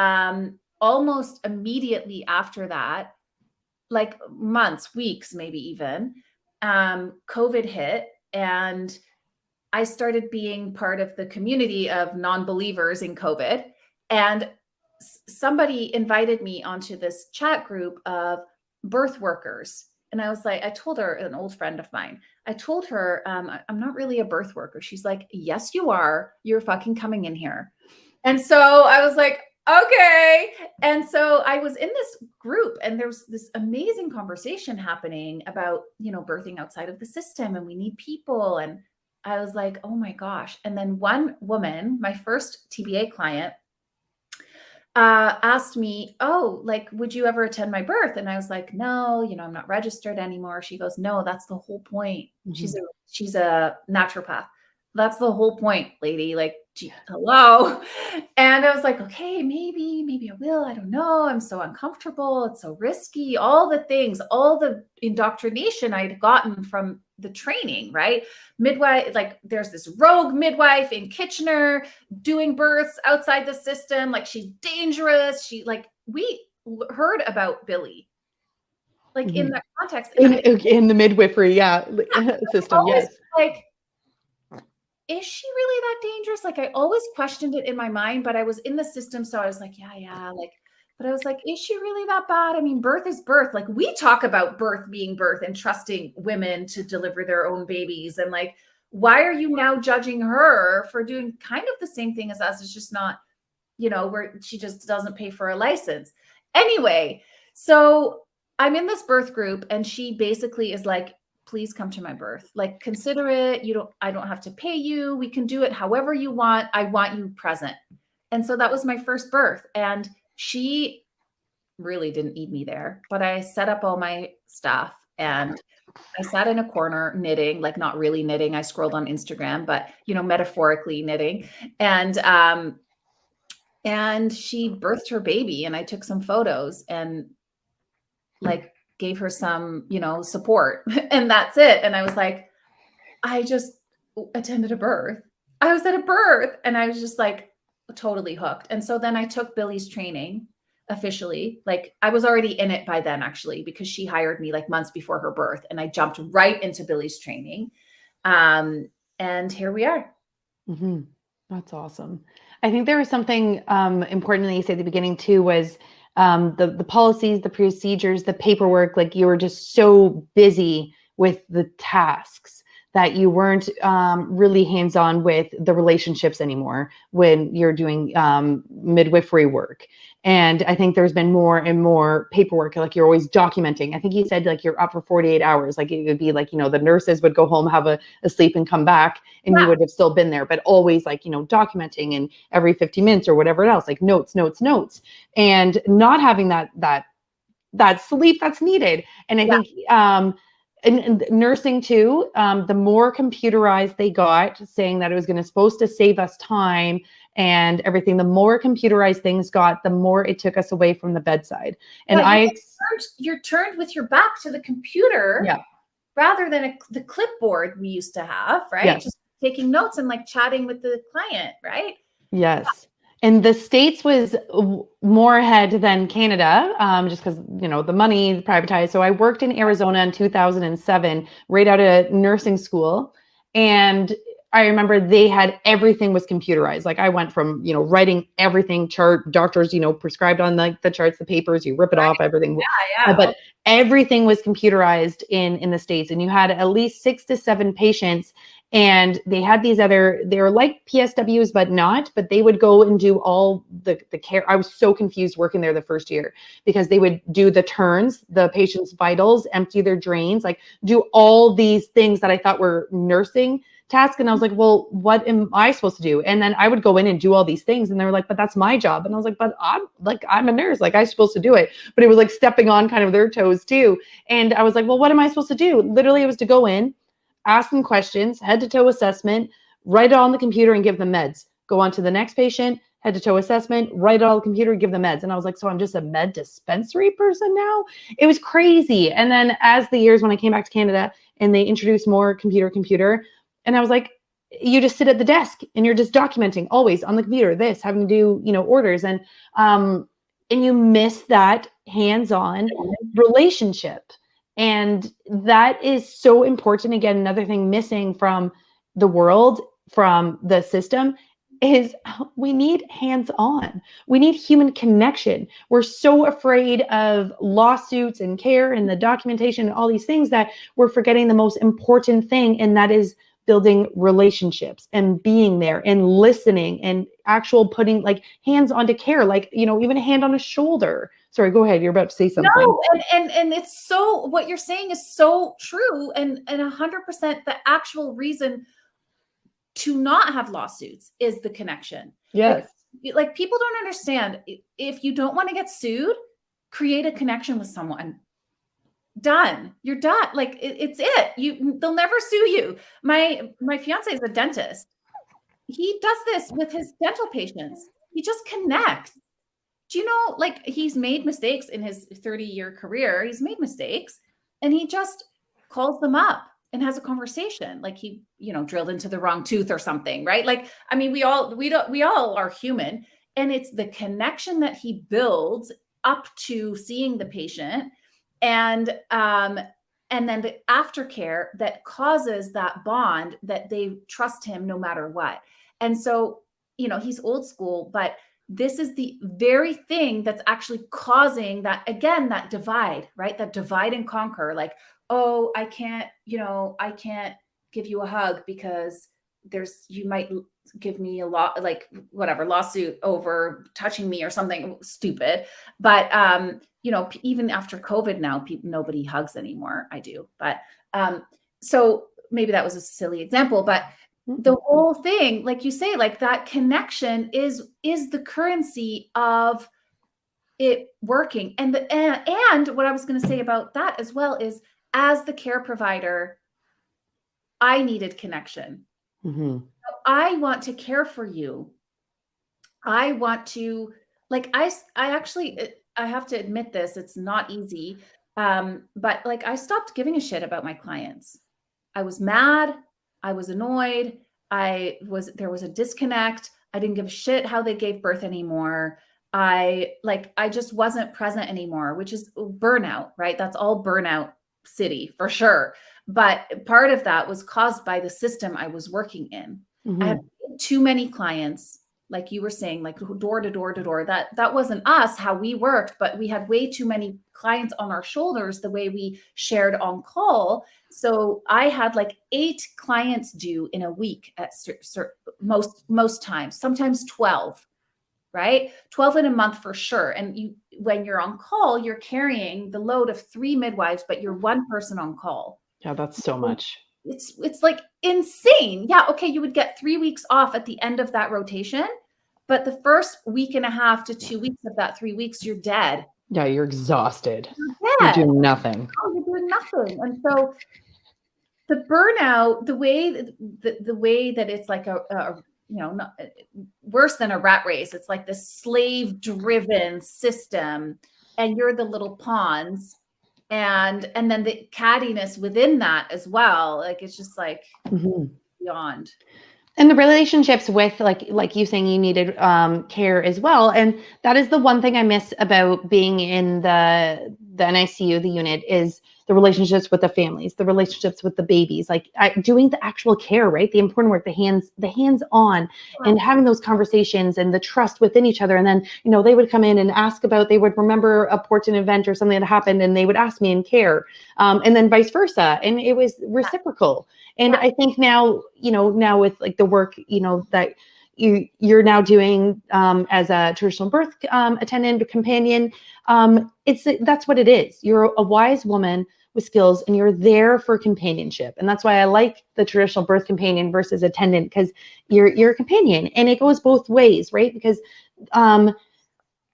almost immediately after that, like months, weeks, maybe even, COVID hit, and I started being part of the community of non-believers in COVID. And somebody invited me onto this chat group of birth workers. And I was like, I told her, an old friend of mine, I told her, I'm not really a birth worker. She's like, yes, you are. You're fucking coming in here. And so I was like, okay. And so I was in this group, and there's this amazing conversation happening about, birthing outside of the system, and we need people. And I was like, oh my gosh. And then one woman, my first TBA client, asked me, oh, like, would you ever attend my birth? And I was like, no, I'm not registered anymore. She goes, no, that's the whole point. Mm-hmm. She's a naturopath. That's the whole point, lady. Like, hello. And I was like, okay, maybe I will. I don't know. I'm so uncomfortable. It's so risky. All the things, all the indoctrination I'd gotten from the training, right? Midwife, like there's this rogue midwife in Kitchener doing births outside the system. Like she's dangerous. We heard about Billy, like mm-hmm. in that context. In the midwifery, system. Yes. Like, is she really that dangerous? Like I always questioned it in my mind, but I was in the system. So I was like, yeah. But I was like, is she really that bad? I mean, birth is birth. Like we talk about birth being birth and trusting women to deliver their own babies. And like, why are you now judging her for doing kind of the same thing as us? It's just not, where she just doesn't pay for a license. Anyway, so I'm in this birth group, and she basically is like, please come to my birth. Like, consider it. I don't have to pay you. We can do it however you want. I want you present. And so that was my first birth. And she really didn't need me there, but I set up all my stuff, and I sat in a corner knitting, like not really knitting. I scrolled on Instagram, but metaphorically knitting. And she birthed her baby, and I took some photos, and like gave her some, support and that's it. And I was like, I just attended a birth. I was at a birth and I was just like totally hooked. And so then I took Billy's training officially. Like I was already in it by then actually, because she hired me like months before her birth and I jumped right into Billy's training. And here we are. Mm-hmm. That's awesome. I think there was something important that you said at the beginning too, was the policies, the procedures, the paperwork. Like you were just so busy with the tasks that you weren't really hands-on with the relationships anymore when you're doing midwifery work. And I think there's been more and more paperwork, like you're always documenting. I think you said like you're up for 48 hours. Like it would be like, the nurses would go home, have a sleep and come back and you would have still been there, but always like, documenting, and every 50 minutes or whatever else, like notes, and not having that sleep that's needed. And I think, and nursing too, the more computerized they got, saying that it was supposed to save us time and everything, the more computerized things got, the more it took us away from the bedside. And you're turned with your back to the computer, rather than the clipboard we used to have, right? Yes. Just taking notes and like chatting with the client, right? Yes. And the States was more ahead than Canada, just because, the money privatized. So I worked in Arizona in 2007, right out of nursing school. And I remember they had, everything was computerized. Like I went from, writing everything, chart, doctors, prescribed on like the charts, the papers, you rip it off, everything. Yeah. But everything was computerized in the States. And you had at least 6 to 7 patients. And they had these they were like PSWs, but they would go and do all the care. I was so confused working there the first year, because they would do the turns, the patient's vitals, empty their drains, like do all these things that I thought were nursing tasks. And I was like, well, what am I supposed to do? And then I would go in and do all these things. And they were like, but that's my job. And I was like, but I'm a nurse, like I'm supposed to do it. But it was like stepping on kind of their toes too. And I was like, well, what am I supposed to do? Literally, it was to go in, ask them questions, head to toe assessment, write it on the computer and give them meds. Go on to the next patient, head to toe assessment, write it on the computer, give them meds. And I was like, so I'm just a med dispensary person now? It was crazy. And then as the years, when I came back to Canada and they introduced more computer, and I was like, you just sit at the desk and you're just documenting always on the computer, this, having to do, orders. And you miss that hands-on relationship. And that is so important. Again, another thing missing from the world, from the system, is we need hands-on. We need human connection. We're so afraid of lawsuits and care and the documentation and all these things that we're forgetting the most important thing, and that is building relationships and being there and listening and actual putting like hands onto care, like, even a hand on a shoulder. Sorry, go ahead. You're about to say something. No, and it's so, what you're saying is so true. And 100% the actual reason to not have lawsuits is the connection. Yes. Like people don't understand. If you don't want to get sued, create a connection with someone. Done. You're done. Like it's it. They'll never sue you. My fiance is a dentist. He does this with his dental patients. He just connects. Do you know, like he's made mistakes in his 30-year career. He's made mistakes and he just calls them up and has a conversation. Like he, drilled into the wrong tooth or something, right? Like, I mean, we all are human, and it's the connection that he builds up to seeing the patient, and then the aftercare that causes that bond that they trust him no matter what. And so, he's old school, but this is the very thing that's actually causing that, again, that divide, right? That divide and conquer. Like, oh, I can't give you a hug because you might give me a lot, like whatever, lawsuit over touching me or something stupid. But, even after COVID now, nobody hugs anymore. I do. But, so maybe that was a silly example, but the whole thing, like you say, like that connection is the currency of it working. And what I was going to say about that as well is, as the care provider, I needed connection. Mm-hmm. I want to care for you. I want to, like, I actually, I have to admit this, it's not easy. But like, I stopped giving a shit about my clients. I was mad. I was annoyed. There was a disconnect. I didn't give a shit how they gave birth anymore. I just wasn't present anymore, which is burnout, right? That's all burnout city for sure. But part of that was caused by the system I was working in. I had too many clients, like you were saying, like door to door to door. That wasn't us, how we worked, but we had way too many clients on our shoulders, the way we shared on call. So I had like 8 clients due in a week at most times, sometimes 12, right? 12 in a month for sure. And when you're on call, you're carrying the load of 3 midwives, but you're one person on call. Yeah, that's so much. It's like insane. Yeah, okay, you would get 3 weeks off at the end of that rotation, but the first week and a half to 2 weeks of that 3 weeks, you're dead. Yeah, you're exhausted. You're doing nothing. Oh, you're doing nothing. And so the burnout, the way that it's like not, worse than a rat race. It's like this slave-driven system, and you're the little pawns, and then the cattiness within that as well. Like, it's just like beyond. And the relationships with like you saying you needed care as well. And that is the one thing I miss about being in the NICU, the unit, is the relationships with the families, the relationships with the babies, like doing the actual care, right? The important work, the hands on, and having those conversations and the trust within each other. And then, they would come in and ask they would remember a important event or something that happened, and they would ask me in care, and then vice versa. And it was reciprocal. And I think now, now with like the work, that you're now doing as a traditional birth attendant or companion, that's what it is. You're a wise woman with skills, and you're there for companionship. And that's why I like the traditional birth companion versus attendant, because you're a companion, and it goes both ways, right? Because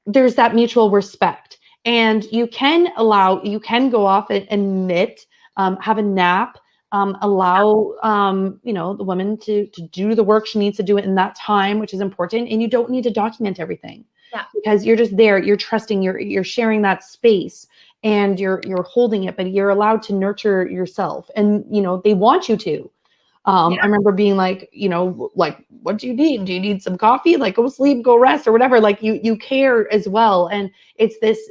there's that mutual respect, and you can go off and knit, have a nap, allow the woman to do the work she needs to do it in that time, which is important. And you don't need to document everything, because you're just there, you're trusting, you're sharing that space, and you're holding it, but you're allowed to nurture yourself. And they want you to. I remember being like, like, what do you need? Do you need some coffee? Like, go sleep, go rest, or whatever. Like, you care as well. And it's this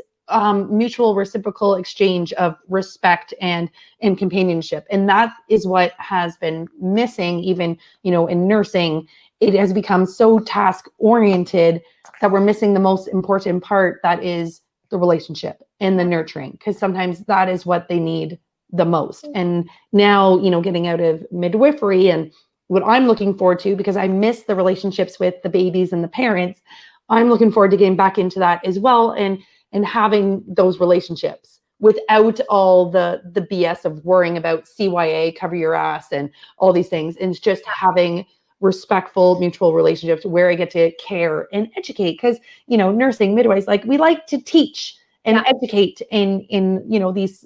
mutual reciprocal exchange of respect and companionship. And that is what has been missing, even, in nursing. It has become so task oriented that we're missing the most important part, that is the relationship and the nurturing, because sometimes that is what they need the most. And now, getting out of midwifery, and what I'm looking forward to, because I miss the relationships with the babies and the parents, I'm looking forward to getting back into that as well, and having those relationships without all the BS of worrying about CYA, cover your ass, and all these things. And it's just having respectful, mutual relationships where I get to care and educate. Because, nursing, midwives, like, we like to teach and educate in these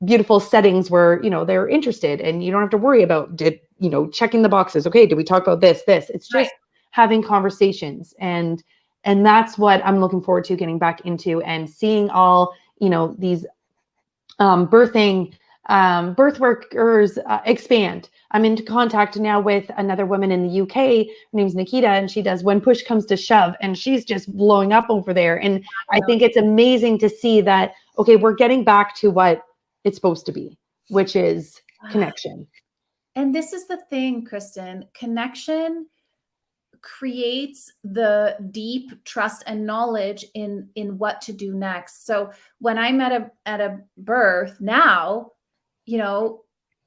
beautiful settings where, they're interested, and you don't have to worry about checking the boxes. Okay, did we talk about this? It's just having conversations. And that's what I'm looking forward to getting back into, and seeing all, these birth workers expand. I'm in contact now with another woman in the UK. Her name's Nikita, and she does When Push Comes to Shove, and she's just blowing up over there. And I think it's amazing to see that, okay, we're getting back to what it's supposed to be, which is connection. And this is the thing, Kristen, connection creates the deep trust and knowledge in what to do next. So when I'm at a birth now,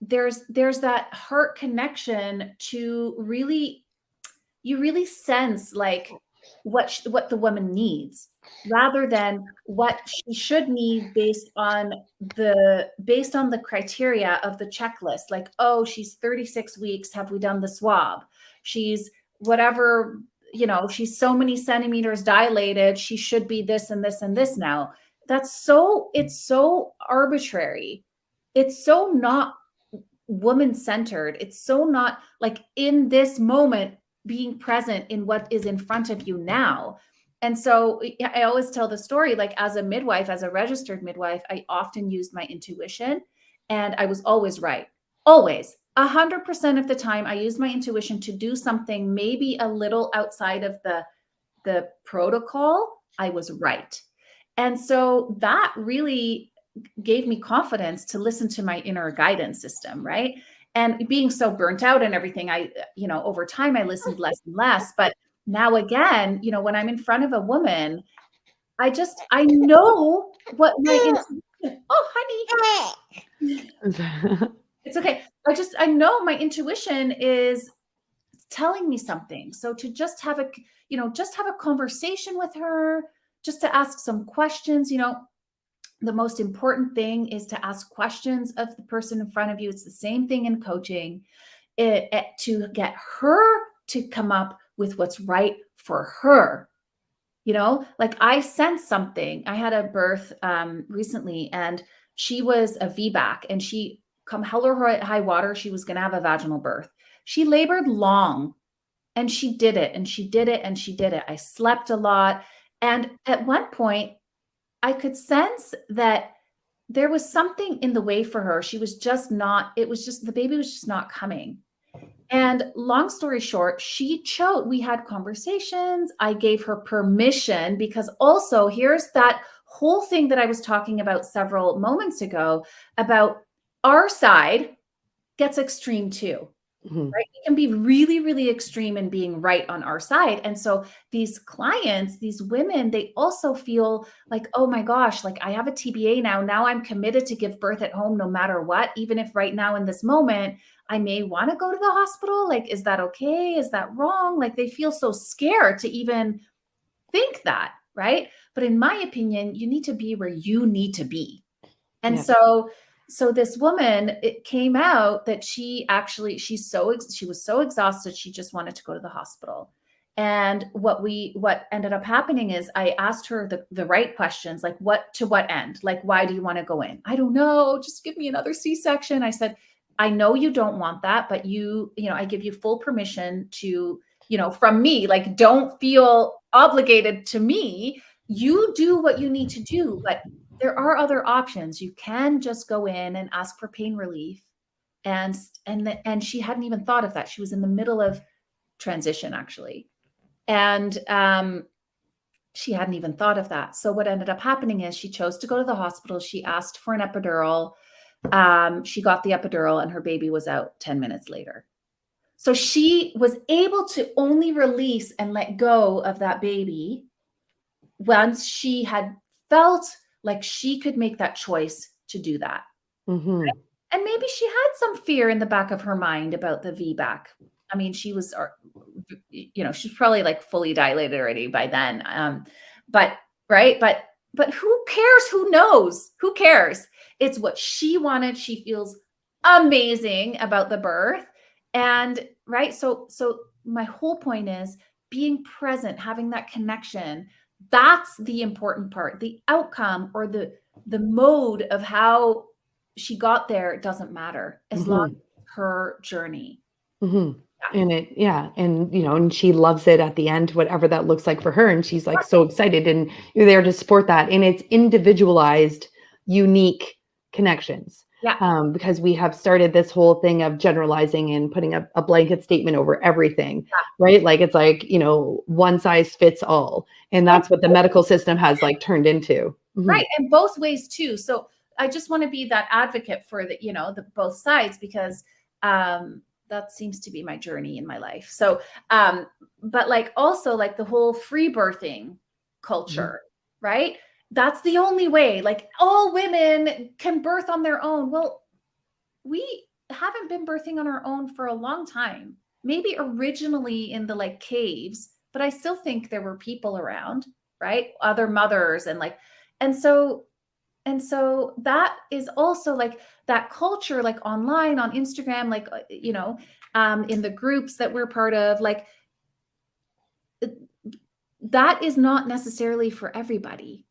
there's that heart connection to really, you really sense like what the woman needs, rather than what she should need based on the criteria of the checklist. Like, oh, she's 36 weeks. Have we done the swab? She's whatever, she's so many centimeters dilated. She should be this and this and this now. It's so arbitrary. It's so not woman-centered. It's so not like in this moment, being present in what is in front of you now. And so I always tell the story, like as a midwife, as a registered midwife, I often used my intuition, and I was always right. Always. 100% of the time I used my intuition to do something maybe a little outside of the protocol. I was right. And so that really gave me confidence to listen to my inner guidance system, right? And being so burnt out and everything, over time I listened less and less. But now again, when I'm in front of a woman, I know what my intuition. Oh, honey. It's okay. I know my intuition is telling me something. So to just have a conversation with her, just to ask some questions, the most important thing is to ask questions of the person in front of you. It's the same thing in coaching, to get her to come up with what's right for her. Like I sensed something. I had a birth recently, and she was a VBAC, and she, come hell or high water, she was going to have a vaginal birth. She labored long, and she did it, and she did it, and she did it. I slept a lot. And at one point, I could sense that there was something in the way for her. She was just not, it was just, the baby was just not coming. And long story short, we had conversations. I gave her permission, because also here's that whole thing that I was talking about several moments ago about our side gets extreme too. Right? It can be really, really extreme in being right on our side. And so these clients, these women, they also feel like, oh my gosh, like I have a TBA now. Now I'm committed to give birth at home no matter what, even if right now in this moment, I may want to go to the hospital. Like, is that okay? Is that wrong? Like they feel so scared to even think that, right? But in my opinion, you need to be where you need to be. And so this woman, it came out that she was so exhausted, she just wanted to go to the hospital. And what ended up happening is I asked her the right questions, like to what end? Like, why do you want to go in? I don't know. Just give me another C-section. I said, I know you don't want that, but I give you full permission to, from me, like, don't feel obligated to me. You do what you need to do, but there are other options. You can just go in and ask for pain relief. And she hadn't even thought of that. She was in the middle of transition, actually. And she hadn't even thought of that. So what ended up happening is she chose to go to the hospital. She asked for an epidural. She got the epidural, and her baby was out 10 minutes later. So she was able to only release and let go of that baby once she had felt like she could make that choice to do that. Mm-hmm. And maybe she had some fear in the back of her mind about the VBAC. I mean, she was, she's probably like fully dilated already by then. But who cares? Who knows? Who cares? It's what she wanted. She feels amazing about the birth. And right. So my whole point is being present, having that connection. That's the important part. The outcome or the mode of how she got there doesn't matter, as long as her journey. Yeah. And she loves it at the end, whatever that looks like for her. And she's like so excited, and you're there to support that. And it's individualized, unique connections. Yeah. Because we have started this whole thing of generalizing and putting a blanket statement over everything, right? Like it's like, one size fits all. And that's what the medical system has like turned into. Right. And both ways too. So I just want to be that advocate for the both sides, because that seems to be my journey in my life. So, but like also like the whole free birthing culture, right? That's the only way. Like all women can birth on their own. Well, we haven't been birthing on our own for a long time. Maybe originally in the like caves, but I still think there were people around, right? Other mothers and so that is also like that culture, like online on Instagram, like, in the groups that we're part of, like that is not necessarily for everybody.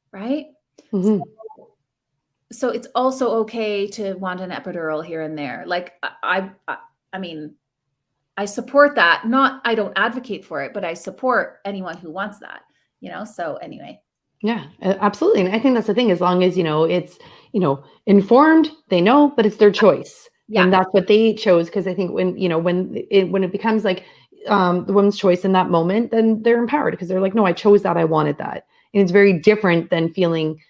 Right. So it's also okay to want an epidural here and there. Like I mean, I support that. I don't advocate for it, but I support anyone who wants that. So anyway. Yeah, absolutely. And I think that's the thing, as long as, it's, informed, they know, but it's their choice. Yeah. And that's what they chose. Because I think when it becomes like the woman's choice in that moment, then they're empowered because they're like, no, I chose that. I wanted that. And it's very different than feeling,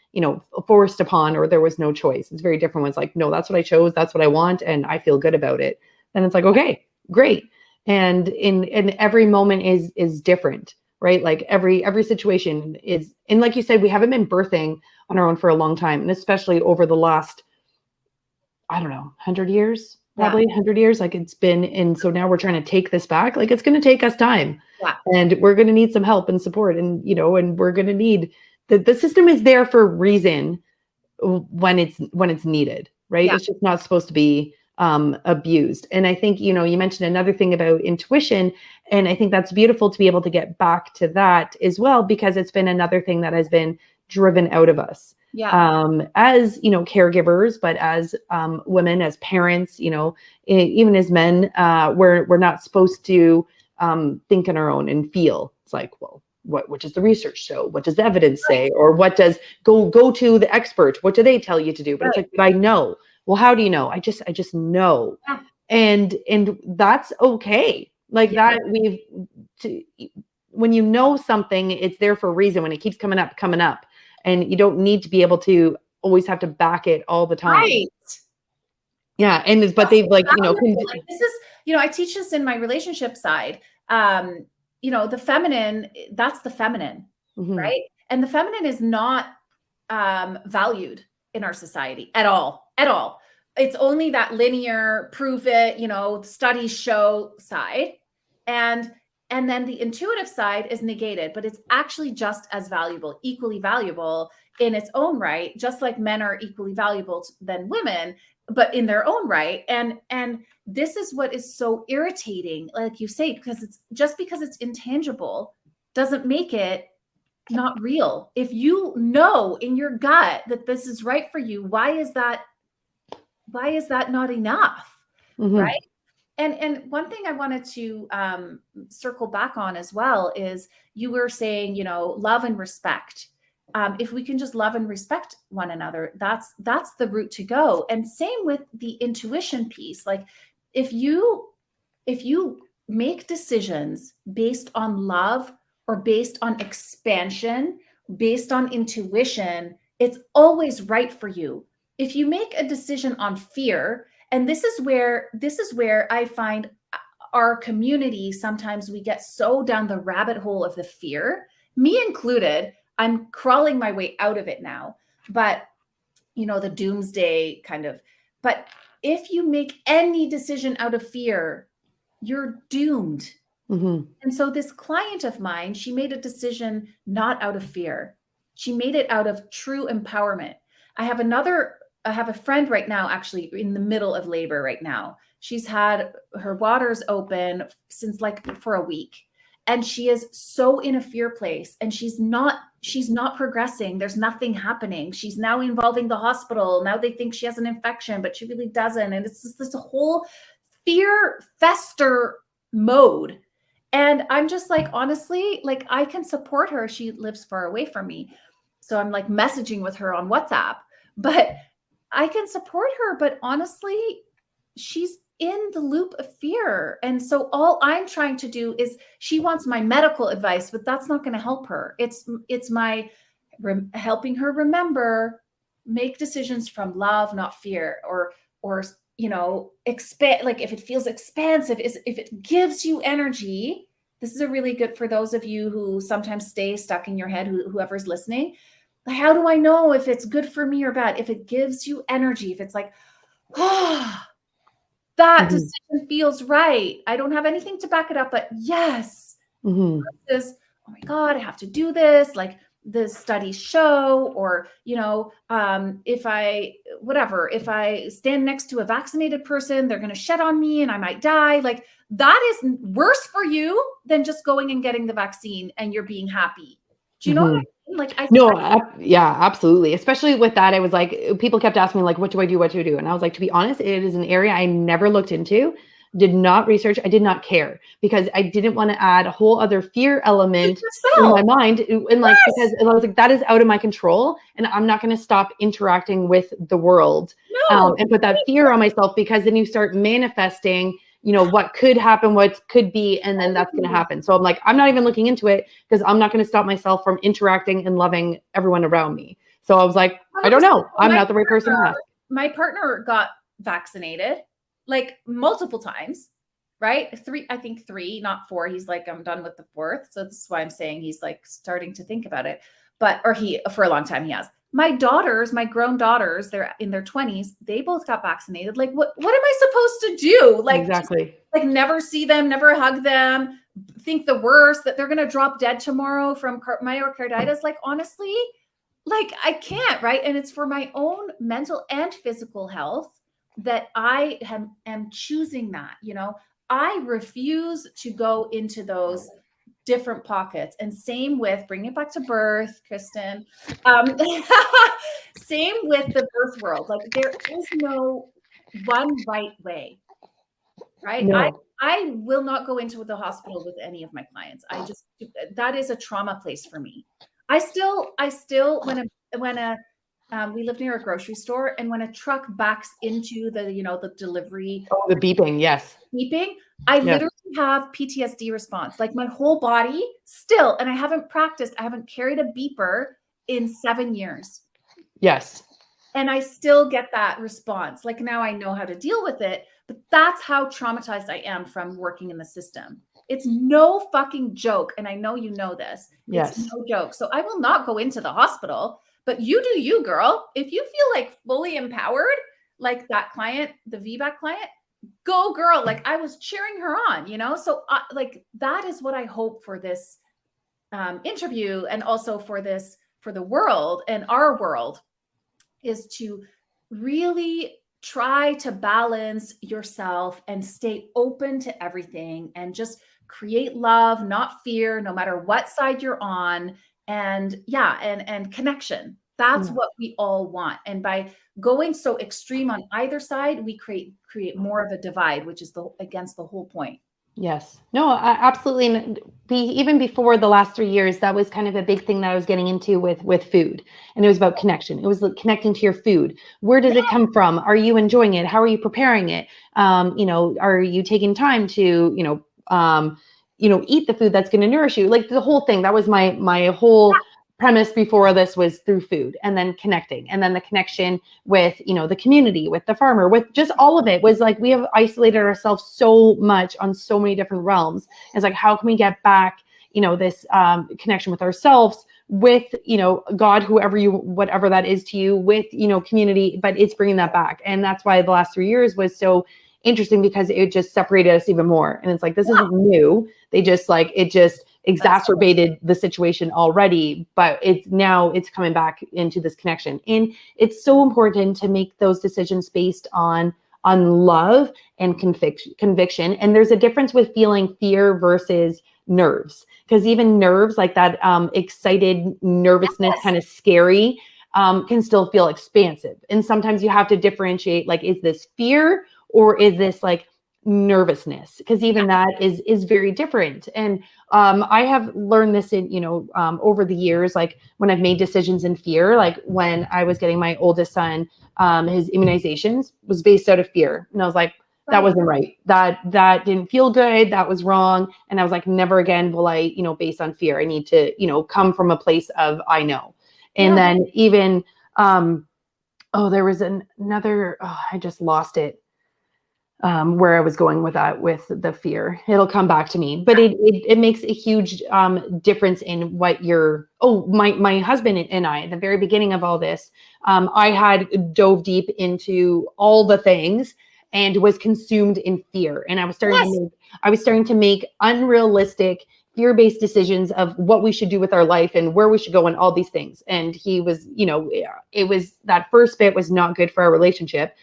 forced upon, or there was no choice. It's very different when it's like, no, that's what I chose. That's what I want. And I feel good about it. Then it's like, okay, great. And in every moment is different. Right? Like every situation is, and like you said, we haven't been birthing on our own for a long time. And especially over the last, I don't know, 100 years, probably 100 years. Like it's been, and so now we're trying to take this back. Like it's going to take us time, and we're going to need some help and support. And, and we're going to need the system is there for a reason when it's needed, right? It's just not supposed to be abused. And I think, you mentioned another thing about intuition, and I think that's beautiful to be able to get back to that as well, because it's been another thing that has been driven out of us. As, caregivers, but as women, as parents, even as men, we're not supposed to think on our own and feel. It's like, well, what does the research show? What does the evidence say? Or what does go to the expert? What do they tell you to do? But it's like, but I know. Well, how do you know? I just know. And that's okay. Like that when you know something, it's there for a reason. When it keeps coming up, and you don't need to be able to always have to back it all the time. Right. Yeah. And but they've like, this is, I teach this in my relationship side. The feminine, that's the feminine, right? And the feminine is not valued in our society at all. It's only that linear, prove it, studies show side. And then the intuitive side is negated, but it's actually just as valuable, equally valuable in its own right, just like men are equally valuable than women, but in their own right. And this is what is so irritating, like you say, because it's intangible doesn't make it not real. If you know in your gut that this is right for you, why is that not enough? Right? And one thing I wanted to circle back on as well is you were saying, love and respect. If we can just love and respect one another, that's the route to go. And same with the intuition piece. Like if you make decisions based on love or based on expansion, based on intuition, it's always right for you. If you make a decision on fear, and this is where I find our community, sometimes we get so down the rabbit hole of the fear, me included. I'm crawling my way out of it now, but the doomsday kind of, but if you make any decision out of fear, you're doomed. And so this client of mine, she made a decision not out of fear. She made it out of true empowerment. I have a friend right now, actually in the middle of labor right now. She's had her waters open since for a week. And she is so in a fear place, and she's not progressing. There's nothing happening. She's now involving the hospital. Now they think she has an infection, but she really doesn't. And it's just this whole fear fester mode. And I'm just like, honestly, like I can support her. She lives far away from me. So I'm like messaging with her on WhatsApp, but I can support her. But honestly, she's in the loop of fear. And so all I'm trying to do is, she wants my medical advice, but that's not going to help her. It's my helping her remember, make decisions from love, not fear, or expand. Like if it feels expansive, if it gives you energy. This is a really good for those of you who sometimes stay stuck in your head, whoever's listening. How do I know if it's good for me or bad? If it gives you energy, if it's like, that decision feels right. I don't have anything to back it up, but yes. Versus, oh my God, I have to do this. Like the studies show, or, if I stand next to a vaccinated person, they're going to shed on me and I might die. Like that is worse for you than just going and getting the vaccine and you're being happy. Do you know what I mean? Like yeah, absolutely. Especially with that, I was like, people kept asking me like, what do I do? And I was like, to be honest, it is an area I never looked into. did not research. I did not care because I didn't want to add a whole other fear element in my mind. And like, because I was like, that is out of my control and I'm not going to stop interacting with the world and put that fear on myself, because then you start manifesting, you know, what could happen, what could be, and then that's going to happen. So I'm like, I'm not even looking into it because I'm not going to stop myself from interacting and loving everyone around me. So I was like, I don't know. I'm not the right person to ask. My partner got vaccinated like multiple times, right? I think three, not four. He's like, I'm done with the fourth. So this is why I'm saying he's like starting to think about it. For a long time he has. My daughters, my grown daughters, they're in their 20s. They both got vaccinated. Like, what am I supposed to do? Like, exactly. Like never see them, never hug them, think the worst, that they're going to drop dead tomorrow from myocarditis. Like, honestly, like I can't, right? And it's for my own mental and physical health that I am choosing that, you know. I refuse to go into those different pockets. And same with, bring it back to birth, Kristen. Same with the birth world. Like there is no one right way, right? No. I will not go into the hospital with any of my clients. That is a trauma place for me. I still, we live near a grocery store, and when a truck backs into the delivery, the beeping, yes, I literally have PTSD response, like my whole body still, and I haven't carried a beeper in 7 years. Yes. And I still get that response. Like now I know how to deal with it, but that's how traumatized I am from working in the system. It's no fucking joke. And I know you know this. Yes. It's no joke. So I will not go into the hospital, but you do you, girl. If you feel like fully empowered, like that client, the VBAC client, go girl. Like I was cheering her on, you know? So like that is what I hope for this interview, and also for the world and our world, is to really try to balance yourself and stay open to everything and just create love, not fear, no matter what side you're on. And and connection. That's what we all want. And by going so extreme on either side, we create more of a divide, which is against the whole point. Yes. No, absolutely. And even before the last 3 years, that was kind of a big thing that I was getting into with food. And it was about connection. It was connecting to your food. Where does it come from? Are you enjoying it? How are you preparing it? Are you taking time to, eat the food that's going to nourish you? Like the whole thing. That was my whole premise before this, was through food, and then connecting, and then the connection with, the community, with the farmer, with just all of it was like, we have isolated ourselves so much on so many different realms. It's like, how can we get back, this connection with ourselves, with, God, whatever that is to you, with, community, but it's bringing that back. And that's why the last 3 years was so interesting, because it just separated us even more. And it's like, this isn't new. It just exacerbated the situation already, but it's coming back into this connection. And it's so important to make those decisions based on love and conviction. And there's a difference with feeling fear versus nerves, because even nerves, like that excited nervousness, kind of scary, can still feel expansive. And sometimes you have to differentiate, like, is this fear or is this like nervousness? Because even that is very different. And I have learned this in, over the years, like when I've made decisions in fear, like when I was getting my oldest son, his immunizations was based out of fear. And I was like, that wasn't right. That didn't feel good. That was wrong. And I was like, never again will I, based on fear. I need to, come from a place of, I know. And then even, there was another, I just lost it. Where I was going with that, with the fear. It'll come back to me, but it makes a huge difference in what my husband and I, at the very beginning of all this, I had dove deep into all the things and was consumed in fear. And I was starting to make unrealistic, fear-based decisions of what we should do with our life and where we should go and all these things. And he was, it was, that first bit was not good for our relationship,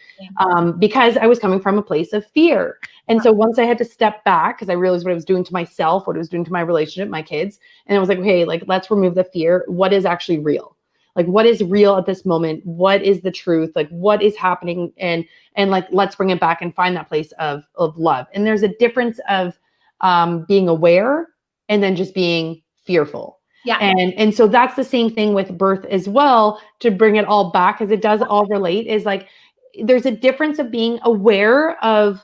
because I was coming from a place of fear. And so once I had to step back, because I realized what I was doing to myself, what I was doing to my relationship, my kids, and I was like, okay, like, let's remove the fear. What is actually real? Like, what is real at this moment? What is the truth? Like, what is happening? And like, let's bring it back and find that place of love. And there's a difference of being aware and then just being fearful. Yeah. And so that's the same thing with birth as well, to bring it all back, because it does all relate, is like, there's a difference of being aware of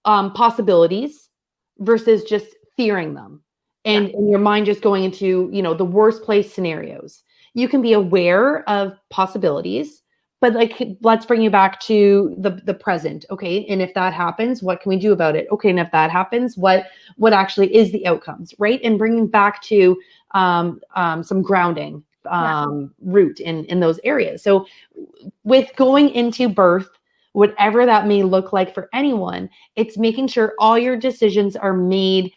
possibilities versus just fearing them. And your mind just going into, the worst place scenarios. You can be aware of possibilities, but like, let's bring you back to the present. Okay. And if that happens, what can we do about it? Okay. And if that happens, what actually is the outcomes, right? And bringing back to some grounding root in those areas. So with going into birth, whatever that may look like for anyone, it's making sure all your decisions are made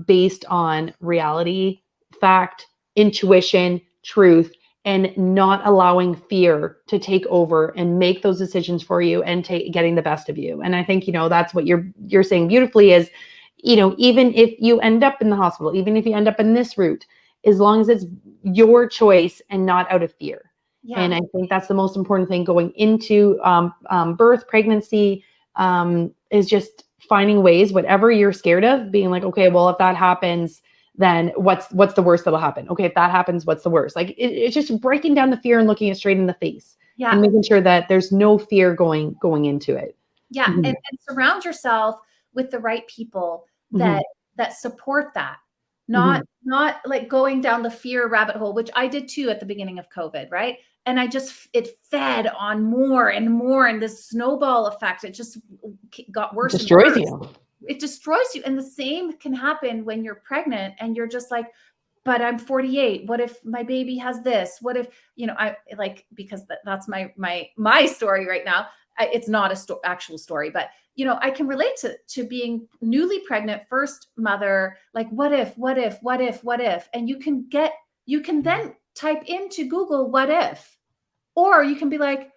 based on reality, fact, intuition, truth, and not allowing fear to take over and make those decisions for you and getting the best of you. And I think, that's what you're saying beautifully is, even if you end up in the hospital, even if you end up in this route, as long as it's your choice and not out of fear. Yeah. And I think that's the most important thing going into birth, pregnancy, is just finding ways, whatever you're scared of, being like, okay, well, if that happens, then what's the worst that'll happen? Okay, if that happens, what's the worst? Like, it's just breaking down the fear and looking it straight in the face, and making sure that there's no fear going into it. Yeah, mm-hmm. and surround yourself with the right people that support that. Not like going down the fear rabbit hole, which I did too at the beginning of COVID, right? And it fed on more and more, and this snowball effect, it just got worse. Destroys you. It destroys you. And the same can happen when you're pregnant and you're just like, but I'm 48. What if my baby has this? What if, I like, because that's my story right now. It's not actual story, but I can relate to being newly pregnant, first mother, like, what if, and you can then type into Google, what if, or you can be like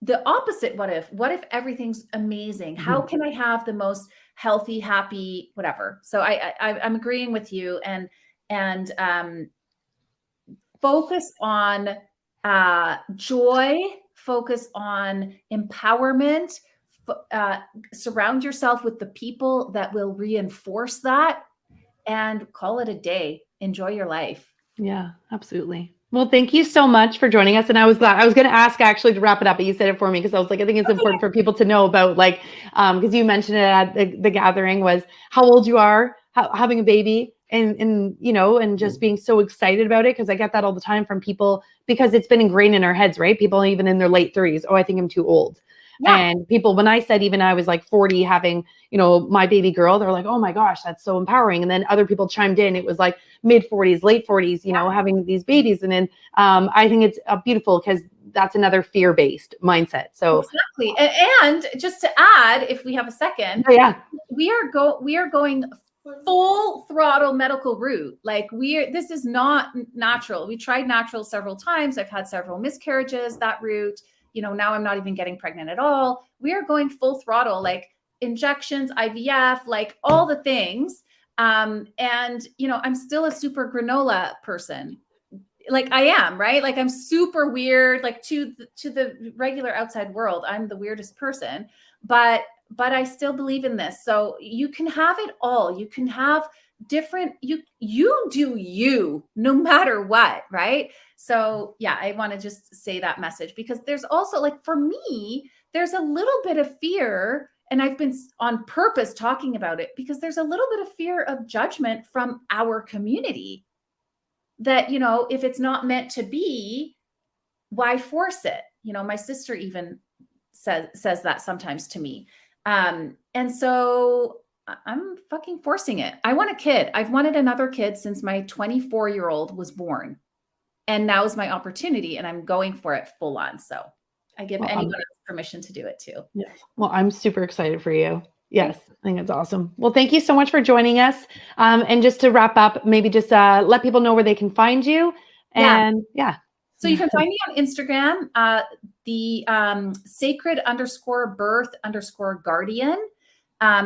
the opposite. What if everything's amazing? How can I have the most healthy, happy, whatever? So I'm agreeing with you, and focus on joy, focus on empowerment, surround yourself with the people that will reinforce that, and call it a day. Enjoy your life. Yeah, absolutely. Well, thank you so much for joining us. And I was going to ask actually to wrap it up, but you said it for me, because I was like, I think it's important for people to know about, like, because you mentioned it at the gathering, was how old you are, having a baby, and just being so excited about it. Because I get that all the time from people, because it's been ingrained in our heads, right? People even in their late 30s, oh, I think I'm too old. Yeah. And people, when I said even I was like 40 having, my baby girl, they're like, oh my gosh, that's so empowering. And then other people chimed in. It was like mid 40s, late 40s, having these babies. And then I think it's beautiful, because that's another fear-based mindset. So exactly. And just to add, if we have a second, we are going full throttle medical route. Like, this is not natural. We tried natural several times. I've had several miscarriages that route. Now I'm not even getting pregnant at all. We are going full throttle, like injections, IVF, like all the things. And I'm still a super granola person. Like, I am, right? Like, I'm super weird, like to the regular outside world, I'm the weirdest person, but I still believe in this. So you can have it all. You can have different, you do you, no matter what, right? So yeah, I want to just say that message, because there's also, like, for me, there's a little bit of fear, and I've been on purpose talking about it, because there's a little bit of fear of judgment from our community, that, if it's not meant to be, why force it? My sister even says that sometimes to me. And so I'm fucking forcing it. I want a kid. I've wanted another kid since my 24-year-old was born. And now is my opportunity, and I'm going for it full on. So I give anyone permission to do it too. Yes. Well, I'm super excited for you. Yes, I think it's awesome. Well, thank you so much for joining us. And just to wrap up, maybe just let people know where they can find you. And So you can find me on Instagram, the sacred_birth_guardian,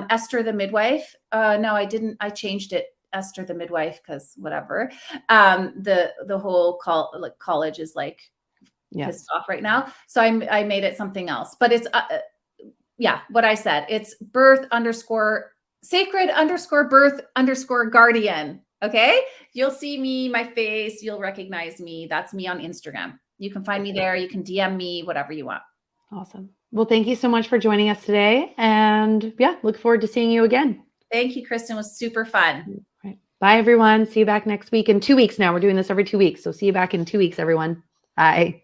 Esther the midwife. No, I didn't. I changed it Esther the midwife, because whatever. The whole college is like pissed off right now. So I made it something else, but it's yeah, what I said. It's birth _ sacred _ birth _ guardian. Okay. You'll see me, my face, you'll recognize me. That's me on Instagram. You can find me there. You can DM me, whatever you want. Awesome. Well, thank you so much for joining us today. And yeah, look forward to seeing you again. Thank you, Kristen. It was super fun. Right. Bye, everyone. See you back next week. In 2 weeks now. We're doing this every 2 weeks. So see you back in 2 weeks, everyone. Bye.